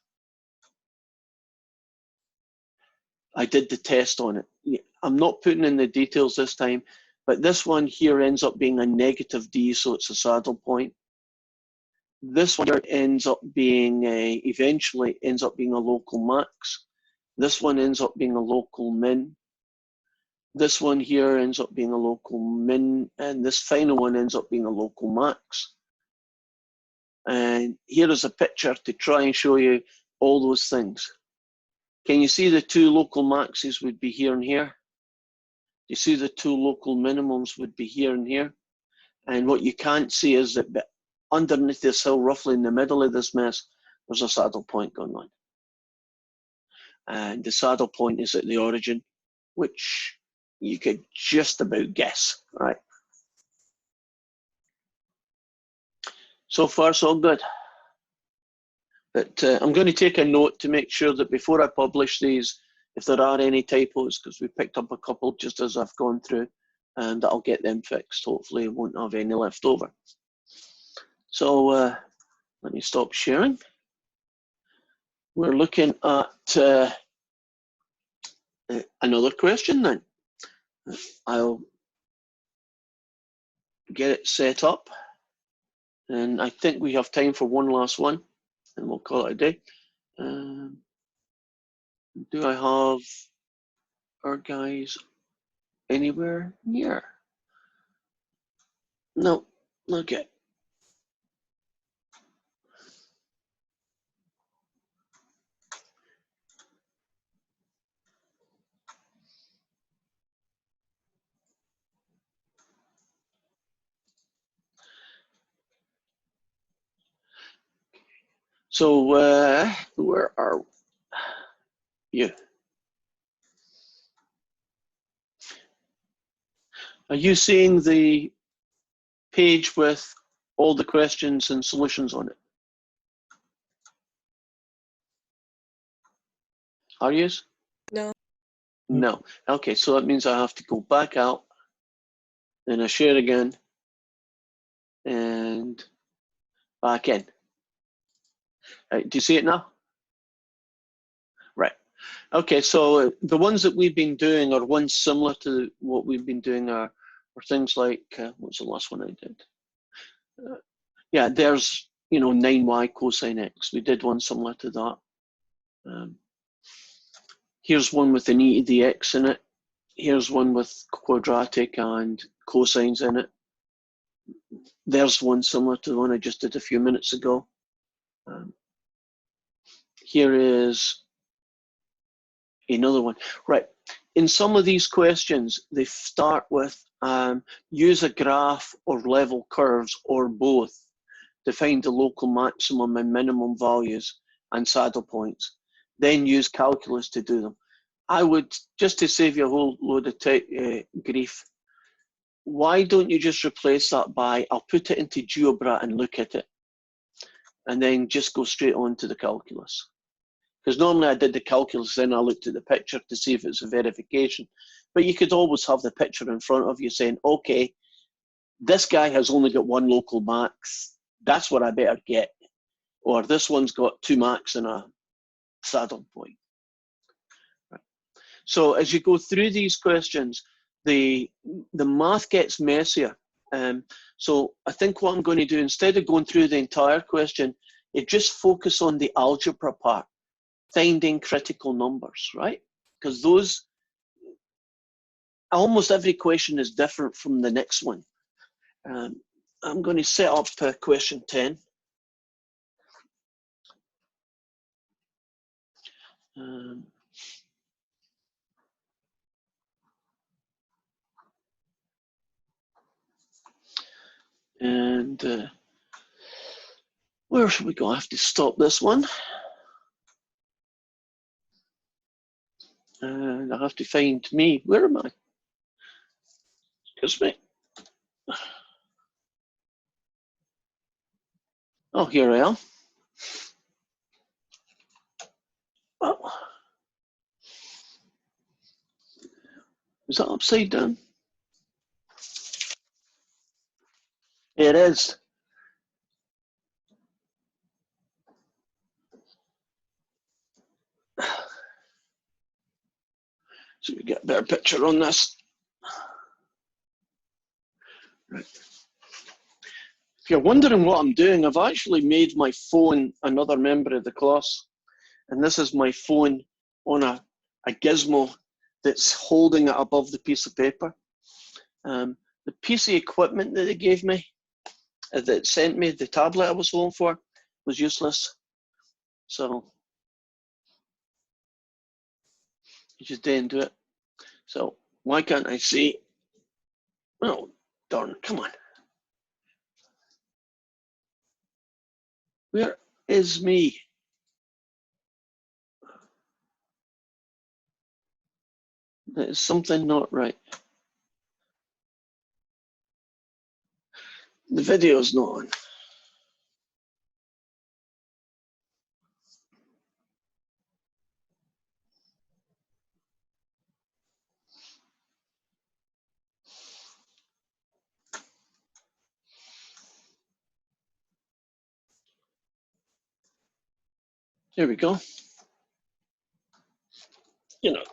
I did the test on it. I'm not putting in the details this time, but this one here ends up being a negative D, so it's a saddle point. This one here ends up being eventually ends up being a local max. This one ends up being a local min. This one here ends up being a local min, and this final one ends up being a local max. And here is a picture to try and show you all those things. Can you see the 2 local maxes would be here and here? You see the 2 local minimums would be here and here. And what you can't see is that underneath this hill, roughly in the middle of this mess, there's a saddle point going on. And the saddle point is at the origin, which you could just about guess, right? So far, so good. But I'm going to take a note to make sure that before I publish these, if there are any typos, because we picked up a couple just as I've gone through, and I'll get them fixed. Hopefully I won't have any left over. So let me stop sharing. We're looking at another question then. I'll get it set up. And I think we have time for one last one, and we'll call it a day. Do I have our guys anywhere near? No, okay. So where are you? Are you seeing the page with all the questions and solutions on it? Are you? No. No. Okay, so that means I have to go back out, then I share again, and back in. Right, do you see it now? Right. Okay, so the ones that we've been doing are ones similar to what we've been doing are things like, what's the last one I did? Yeah, there's, 9y cosine x. We did one similar to that. Here's one with an e to the x in it. Here's one with quadratic and cosines in it. There's one similar to the one I just did a few minutes ago. Here is another one. Right. In some of these questions, they start with use a graph or level curves or both to find the local maximum and minimum values and saddle points. Then use calculus to do them. I would, just to save you a whole load of grief, why don't you just replace that by, I'll put it into GeoBrat and look at it, and then just go straight on to the calculus. Because normally I did the calculus, then I looked at the picture to see if it's a verification. But you could always have the picture in front of you saying, okay, this guy has only got one local max, That's what I better get. Or this one's got 2 marks and a Saturn point. Right. So as you go through these questions, the math gets messier. So I think what I'm going to do, instead of going through the entire question, is just focus on the algebra part, finding critical numbers, right? Because those, almost every question is different from the next one. I'm going to set up question 10. And where should we go? I have to stop this one. And I have to find me. Where am I? Excuse me. Oh, here I am. Well, is that upside down? It is. So we get a better picture on this. Right. If you're wondering what I'm doing, I've actually made my phone another member of the class. And this is my phone on a gizmo that's holding it above the piece of paper. The piece of equipment that they gave me, that sent me, the tablet I was home for, was useless. So I just didn't do it. So why can't I see? Oh, darn, come on. Where is me? There's something not right. The video's not on. Here we go. You know,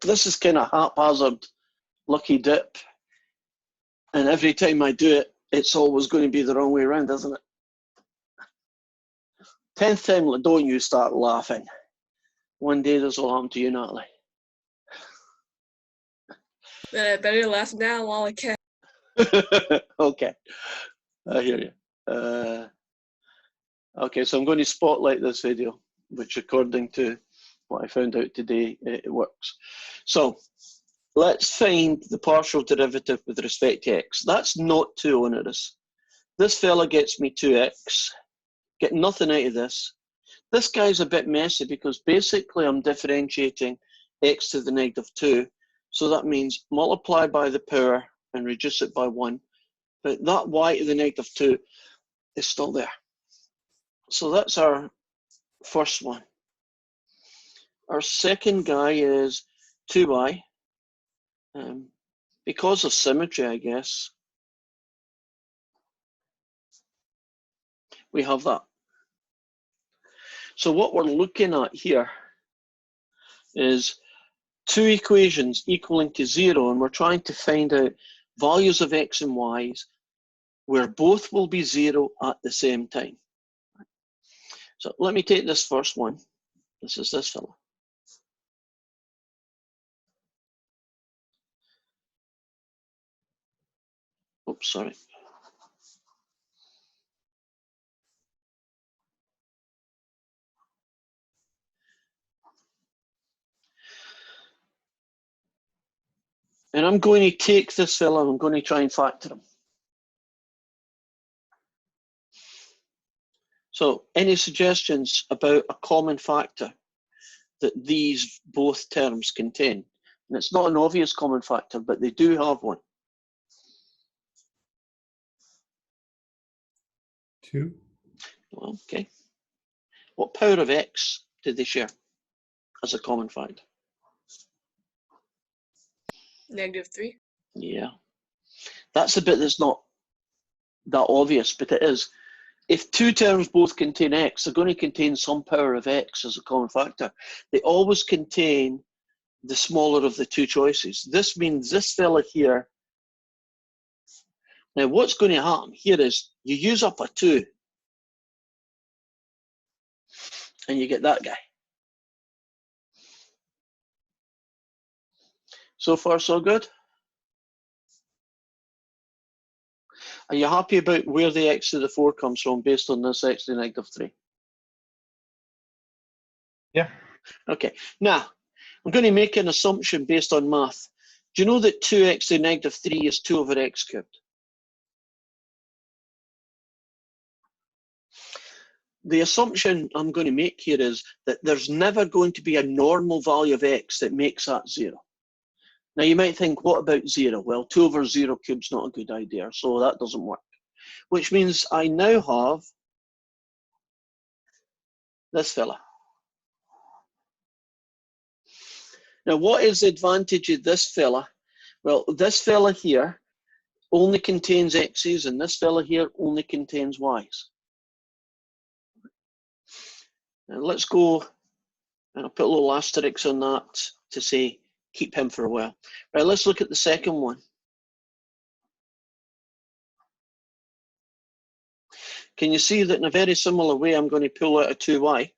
this is kind of haphazard, lucky dip. And every time I do it, it's always going to be the wrong way around, isn't it? 10th time, don't you start laughing. One day this will happen to you, Natalie. Then I better laugh now while I can. Okay, I hear you. Okay, so I'm going to spotlight this video, which according to what I found out today, it works. So let's find the partial derivative with respect to x. That's not too onerous. This fella gets me 2x, get nothing out of this. This guy's a bit messy because basically I'm differentiating x to the -2. So that means multiply by the power and reduce it by 1. But that y to the -2 is still there. So that's our first one. Our second guy is 2y. Because of symmetry, I guess, we have that. So what we're looking at here is 2 equations equaling to 0, and we're trying to find out values of x and y's where both will be 0 at the same time. So let me take this first one. This is this fellow. Oops, sorry. And I'm going to take this fellow, I'm going to try and factor him. So any suggestions about a common factor that these both terms contain? And it's not an obvious common factor, but they do have one. 2. Okay. What power of x did they share as a common factor? -3. Yeah. That's the bit that's not that obvious, but it is. if two terms both contain x, they're going to contain some power of x as a common factor. They always contain the smaller of the two choices. This means this fella here. Now, what's going to happen here is you use up a 2 and you get that guy. So far, so good? Are you happy about where the x to the 4 comes from based on this x to the negative 3? Yeah. Okay, now I'm going to make an assumption based on math. Do you know that 2x to the negative 3 is 2 over x cubed? The assumption I'm going to make here is that there's never going to be a normal value of x that makes that 0. Now you might think, what about 0? Well, 2 over 0 cubed is not a good idea, so that doesn't work. Which means I now have this fella. Now, what is the advantage of this fella? Well, this fella here only contains x's, and this fella here only contains y's. Now, let's go, and I'll put a little asterisk on that to say keep him for a while. Right, let's look at the second one. Can you see that in a very similar way, I'm going to pull out a 2y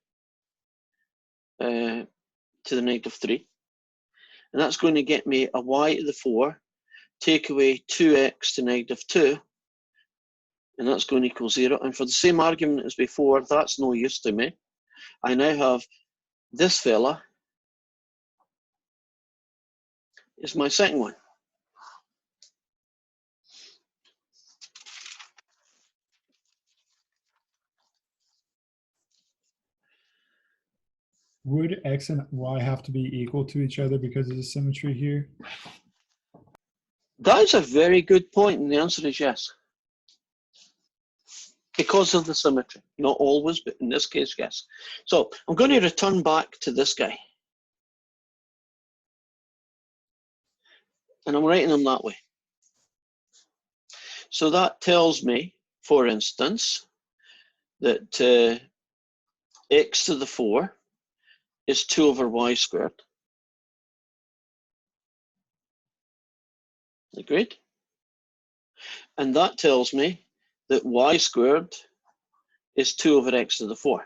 to the negative 3. And that's going to get me a y to the 4, take away 2x to negative 2, and that's going to equal 0. And for the same argument as before, that's no use to me. I now have this fella is my second one. Would x and y have to be equal to each other because of the symmetry here? That is a very good point, and the answer is yes. Because of the symmetry. Not always, but in this case, yes. So I'm going to return back to this guy. And I'm writing them that way. So that tells me, for instance, that x to the 4 is 2 over y squared. Agreed? And that tells me that y squared is 2 over x to the 4.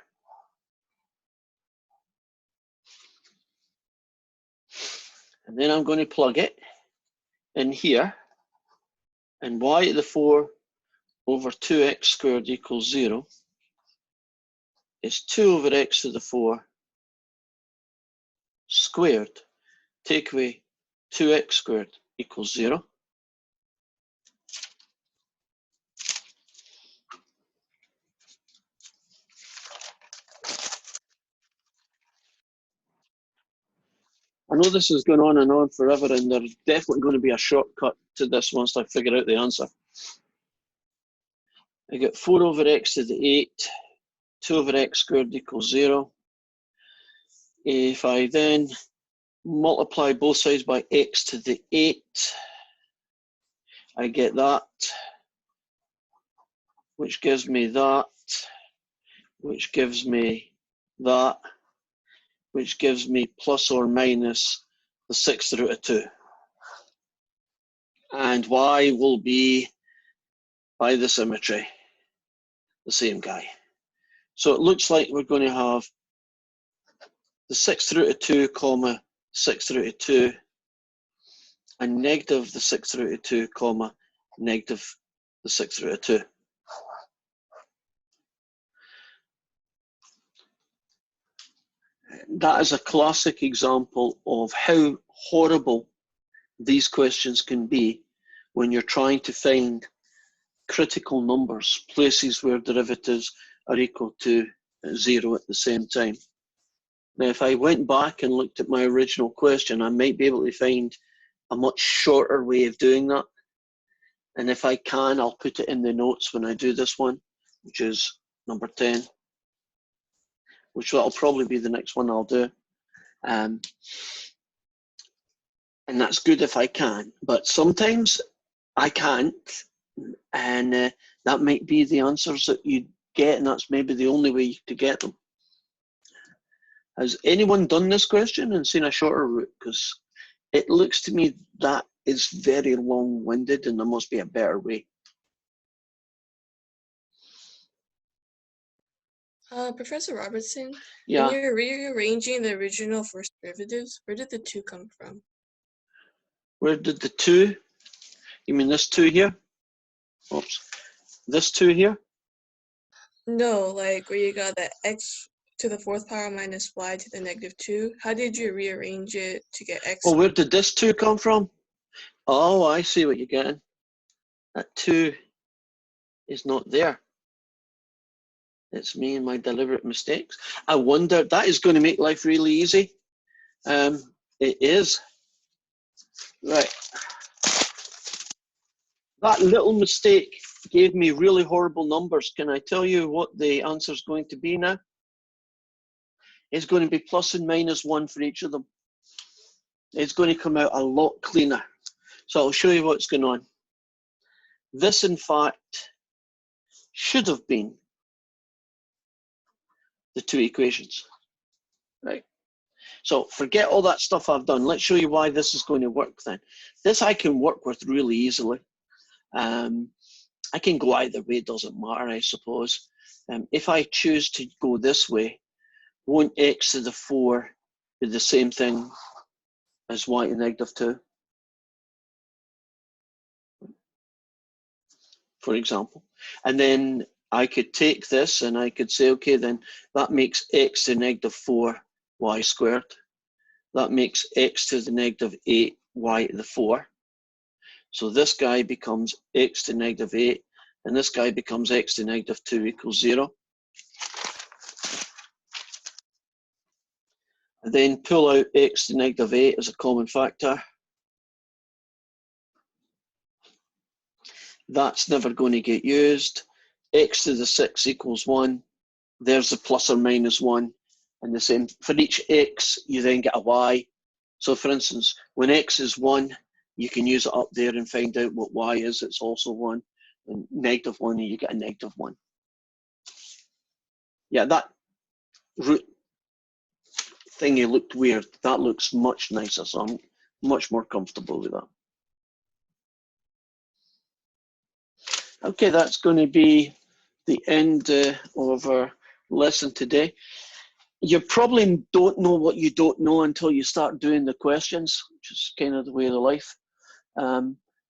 And then I'm going to plug it in here, and y to the 4 over 2x squared equals 0 is 2 over x to the 4 squared. Take away 2x squared equals 0. I know this is going on and on forever, and there's definitely going to be a shortcut to this once I figure out the answer. I get 4 over x to the 8, 2 over x squared equals 0. If I then multiply both sides by x to the 8, I get that, which gives me that, which gives me that, which gives me plus or minus the 6th root of 2. And y will be, by the symmetry, the same guy. So it looks like we're going to have the 6th root of 2, comma, 6th root of 2, and negative the 6th root of 2, comma, negative the 6th root of 2. That is a classic example of how horrible these questions can be when you're trying to find critical numbers, places where derivatives are equal to 0 at the same time. Now, if I went back and looked at my original question, I might be able to find a much shorter way of doing that. And if I can, I'll put it in the notes when I do this one, which is number 10, which will probably be the next one I'll do. And that's good if I can, but sometimes I can't, and that might be the answers that you get, and that's maybe the only way to get them. Has anyone done this question and seen a shorter route? Because it looks to me that is very long-winded and there must be a better way. Professor Robertson, Yeah. when you're rearranging the original first derivatives, where did the 2 come from? Where did the 2? You mean this 2 here? Oops. This 2 here? No, like where you got the x to the 4th power minus y to the -2. How did you rearrange it to get x? Oh, where did this 2 come from? Oh, I see what you're getting. That 2 is not there. It's me and my deliberate mistakes. I wonder, that is going to make life really easy. It is. Right. That little mistake gave me really horrible numbers. Can I tell you what the answer is going to be now? It's going to be plus and minus 1 for each of them. It's going to come out a lot cleaner. So I'll show you what's going on. This, in fact, should have been the 2 equations, right? So forget all that stuff I've done. Let's show you why this is going to work then. This I can work with really easily. I can go either way, it doesn't matter, I suppose. If I choose to go this way, won't x to the 4 be the same thing as y to -2? For example. And then I could take this and I could say, okay, then that makes x to -4 y squared. That makes x to the -8 y to the 4. So this guy becomes x to -8, and this guy becomes x to -2 equals 0. And then pull out x to -8 as a common factor. That's never going to get used. X to the 6 equals 1. There's the plus or minus 1. And the same for each x, you then get a y. So for instance, when x is 1, you can use it up there and find out what y is. It's also 1. And -1, and you get a -1. Yeah, that root thingy looked weird. That looks much nicer, so I'm much more comfortable with that. Okay, that's going to be the end of our lesson today. You probably don't know what you don't know until you start doing the questions, which is kind of the way of the life.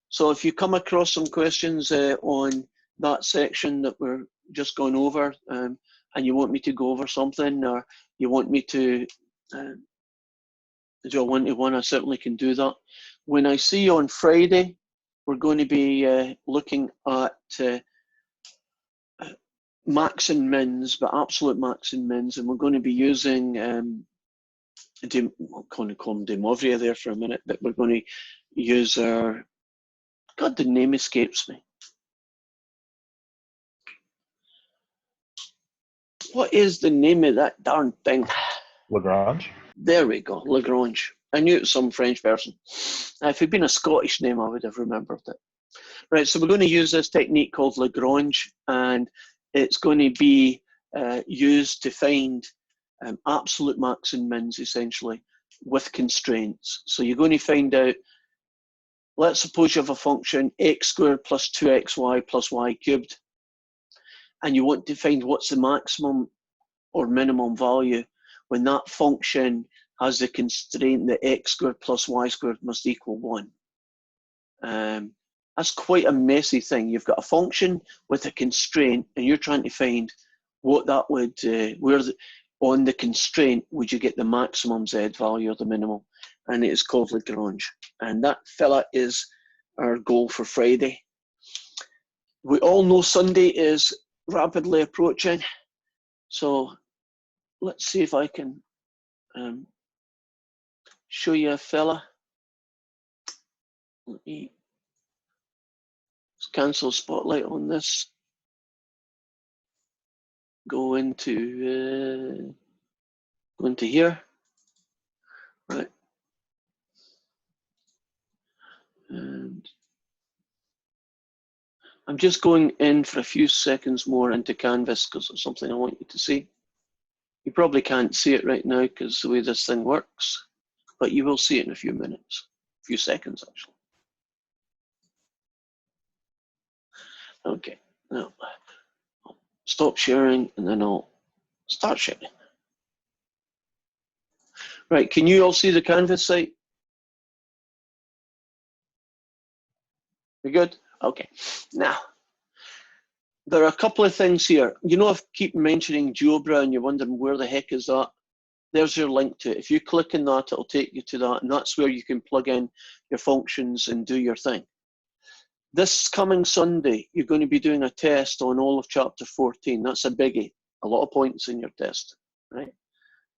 So if you come across some questions on that section that we're just gone over, and you want me to go over something, or you want me to do a one-to-one, I certainly can do that. When I see you on Friday, we're going to be looking at max and mins, but absolute max and mins, and we're going to be using, I'm going to call them de Moivre there for a minute, but we're going to use our, God, the name escapes me. What is the name of that darn thing? Lagrange. There we go, Lagrange. I knew it was some French person. If it had been a Scottish name, I would have remembered it. Right, so we're going to use this technique called Lagrange, and it's going to be used to find absolute max and mins, essentially, with constraints. So you're going to find out, let's suppose you have a function x squared plus 2xy plus y cubed, and you want to find what's the maximum or minimum value when that function has the constraint that x squared plus y squared must equal 1. That's quite a messy thing. You've got a function with a constraint, and you're trying to find what that would, on the constraint would you get the maximum z value or the minimum, and it is called Lagrange. And that fella is our goal for Friday. We all know Sunday is rapidly approaching, so let's see if I can show you a fella. Let me cancel spotlight on this. Go into here, right? And I'm just going in for a few seconds more into Canvas because there's something I want you to see. You probably can't see it right now because the way this thing works, but you will see it in a few minutes, a few seconds actually. Okay, now I'll stop sharing and then I'll start sharing. Right, can you all see the Canvas site? You good? Okay, now, there are a couple of things here. You know, I keep mentioning GeoBra and you're wondering where the heck is that? There's your link to it. If you click on that, it'll take you to that, and that's where you can plug in your functions and do your thing. This coming Sunday, you're going to be doing a test on all of chapter 14. That's a biggie. A lot of points in your test, right?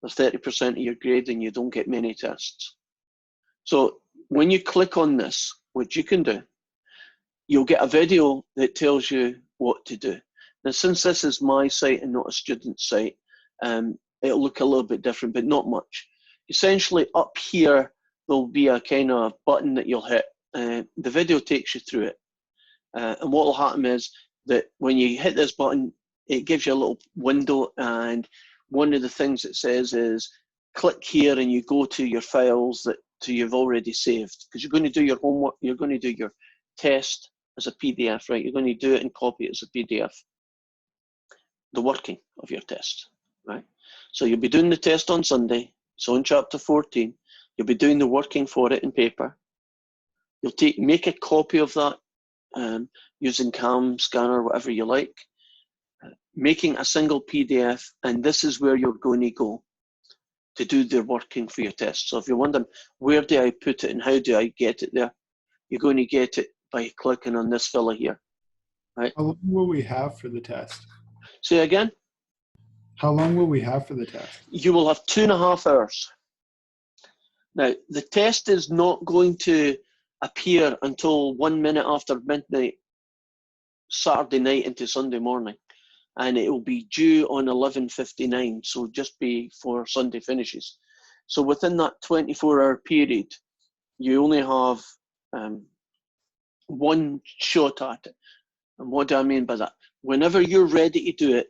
There's 30% of your grade and you don't get many tests. So when you click on this, which you can do, you'll get a video that tells you what to do. Now, since this is my site and not a student site, it'll look a little bit different, but not much. Essentially, up here, there'll be a kind of button that you'll hit. The video takes you through it. And what will happen is that when you hit this button, it gives you a little window, and one of the things it says is click here and you go to your files that you've already saved, because you're going to do your homework, you're going to do your test as a PDF, right? You're going to do it and copy it as a PDF, the working of your test, right? So you'll be doing the test on Sunday, so in chapter 14, you'll be doing the working for it in paper. You'll make a copy of that using CAM, Scanner, whatever you like, making a single PDF, and this is where you're going to go to do the working for your test. So if you're wondering, where do I put it and how do I get it there? You're going to get it by clicking on this fella here, right? How long will we have for the test? Say again? How long will we have for the test? You will have 2.5 hours. Now, the test is not going to appear until 1 minute after midnight, Saturday night into Sunday morning. And it will be due on 11:59, so just before Sunday finishes. So within that 24-hour period, you only have one shot at it. And what do I mean by that? Whenever you're ready to do it,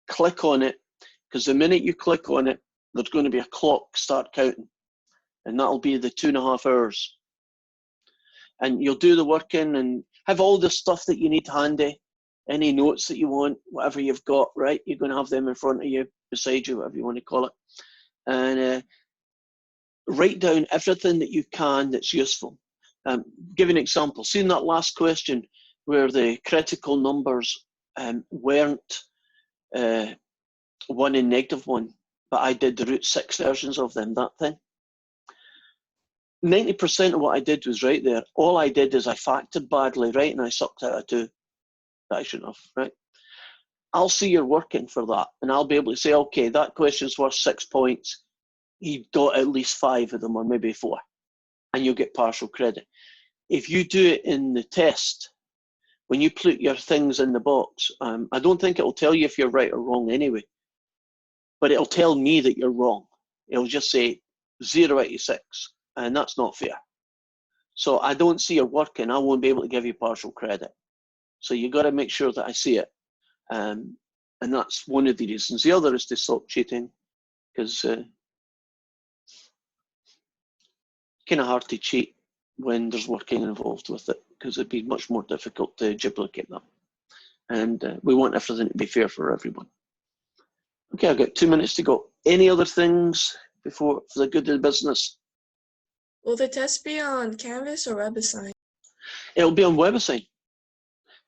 click on it, because the minute you click on it, there's going to be a clock start counting, and that'll be the 2.5 hours. And you'll do the working and have all the stuff that you need handy, any notes that you want, whatever you've got, right? You're going to have them in front of you, beside you, whatever you want to call it. And write down everything that you can that's useful. Give an example. See in that last question where the critical numbers weren't 1 and -1, but I did the root 6 versions of them, that thing. 90% of what I did was right there. All I did is I factored badly, right? And I sucked out a 2 that I shouldn't have, right? I'll see you're working for that, and I'll be able to say, okay, that question's worth 6 points. You got at least 5 of them, or maybe 4, and you'll get partial credit. If you do it in the test, when you put your things in the box, I don't think it'll tell you if you're right or wrong anyway, but it'll tell me that you're wrong. It'll just say 0 out of 6, and that's not fair. So I don't see your working, I won't be able to give you partial credit. So you got to make sure that I see it, and that's one of the reasons. The other is to stop cheating, because kind of hard to cheat when there's working involved with it, because it'd be much more difficult to duplicate them. And we want everything to be fair for everyone. Okay, I've got 2 minutes to go. Any other things for the good of the business? Will the test be on Canvas or WebAssign? It'll be on WebAssign.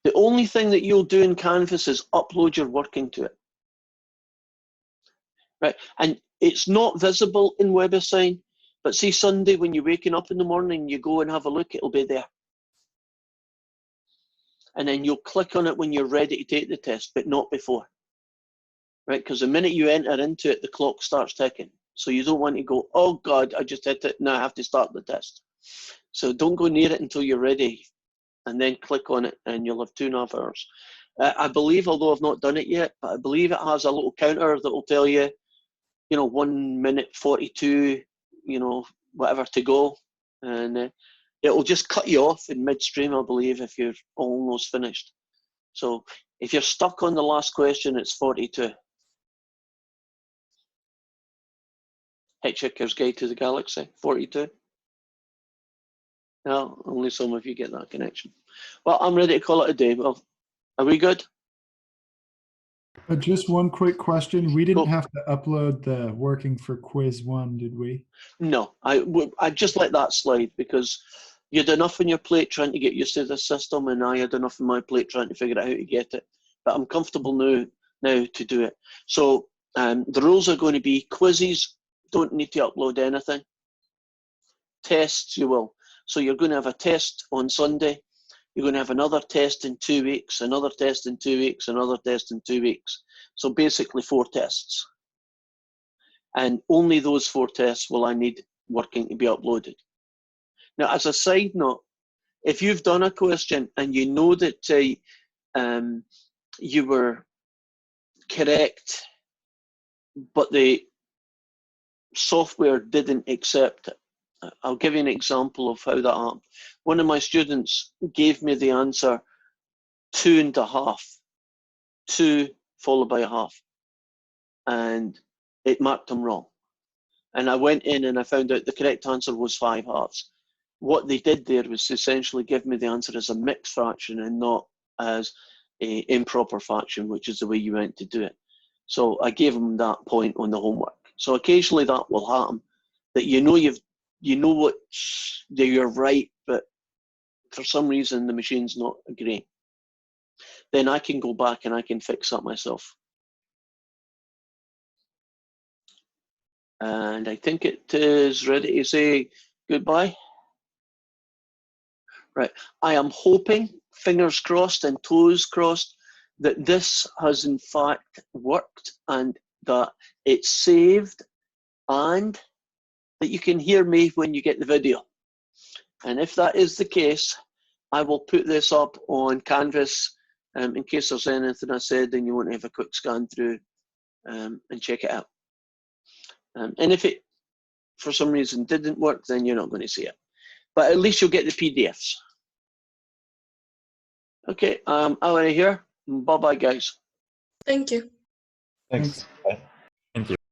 The only thing that you'll do in Canvas is upload your working to it. Right, and it's not visible in WebAssign, but see Sunday when you're waking up in the morning, you go and have a look, it'll be there. And then you'll click on it when you're ready to take the test, but not before. Right, because the minute you enter into it, the clock starts ticking. So you don't want to go, oh God, I just hit it, now I have to start the test. So don't go near it until you're ready, and then click on it, and you'll have 2.5 hours. I believe, although I've not done it yet, but I believe it has a little counter that will tell you, 1 minute 42, whatever to go, and it will just cut you off in midstream, I believe, if you're almost finished. So if you're stuck on the last question, it's 42. Hitchhiker's Guide to the Galaxy, 42. No, only some of you get that connection. Well, I'm ready to call it a day. Well, are we good? Just one quick question. We didn't Cool. have to upload the working for quiz 1, did we? No, I just let that slide because you had enough on your plate trying to get used to the system, and I had enough on my plate trying to figure out how to get it. But I'm comfortable now to do it. So the rules are going to be quizzes, don't need to upload anything. Tests, you will. So you're going to have a test on Sunday. You're going to have another test in 2 weeks, another test in 2 weeks, another test in 2 weeks. So basically 4 tests. And only those 4 tests will I need working to be uploaded. Now, as a side note, if you've done a question and you know that you were correct, but the software didn't accept it, I'll give you an example of how that happened. One of my students gave me the answer 2.5, 2 followed by a half, and it marked him wrong. And I went in and I found out the correct answer was 5 halves. What they did there was essentially give me the answer as a mixed fraction and not as an improper fraction, which is the way you meant to do it. So I gave them that point on the homework. So occasionally that will happen, that you know you're right, but for some reason the machine's not agreeing. Then I can go back and I can fix that myself. And I think it is ready to say goodbye. Right. I am hoping, fingers crossed and toes crossed, that this has in fact worked and that it's saved and that you can hear me when you get the video. And if that is the case, I will put this up on Canvas in case there's anything I said and you want to have a quick scan through and check it out. And if it, for some reason, didn't work, then you're not going to see it. But at least you'll get the PDFs. Okay, I'm out of here. Bye-bye, guys. Thank you. Thanks. Bye.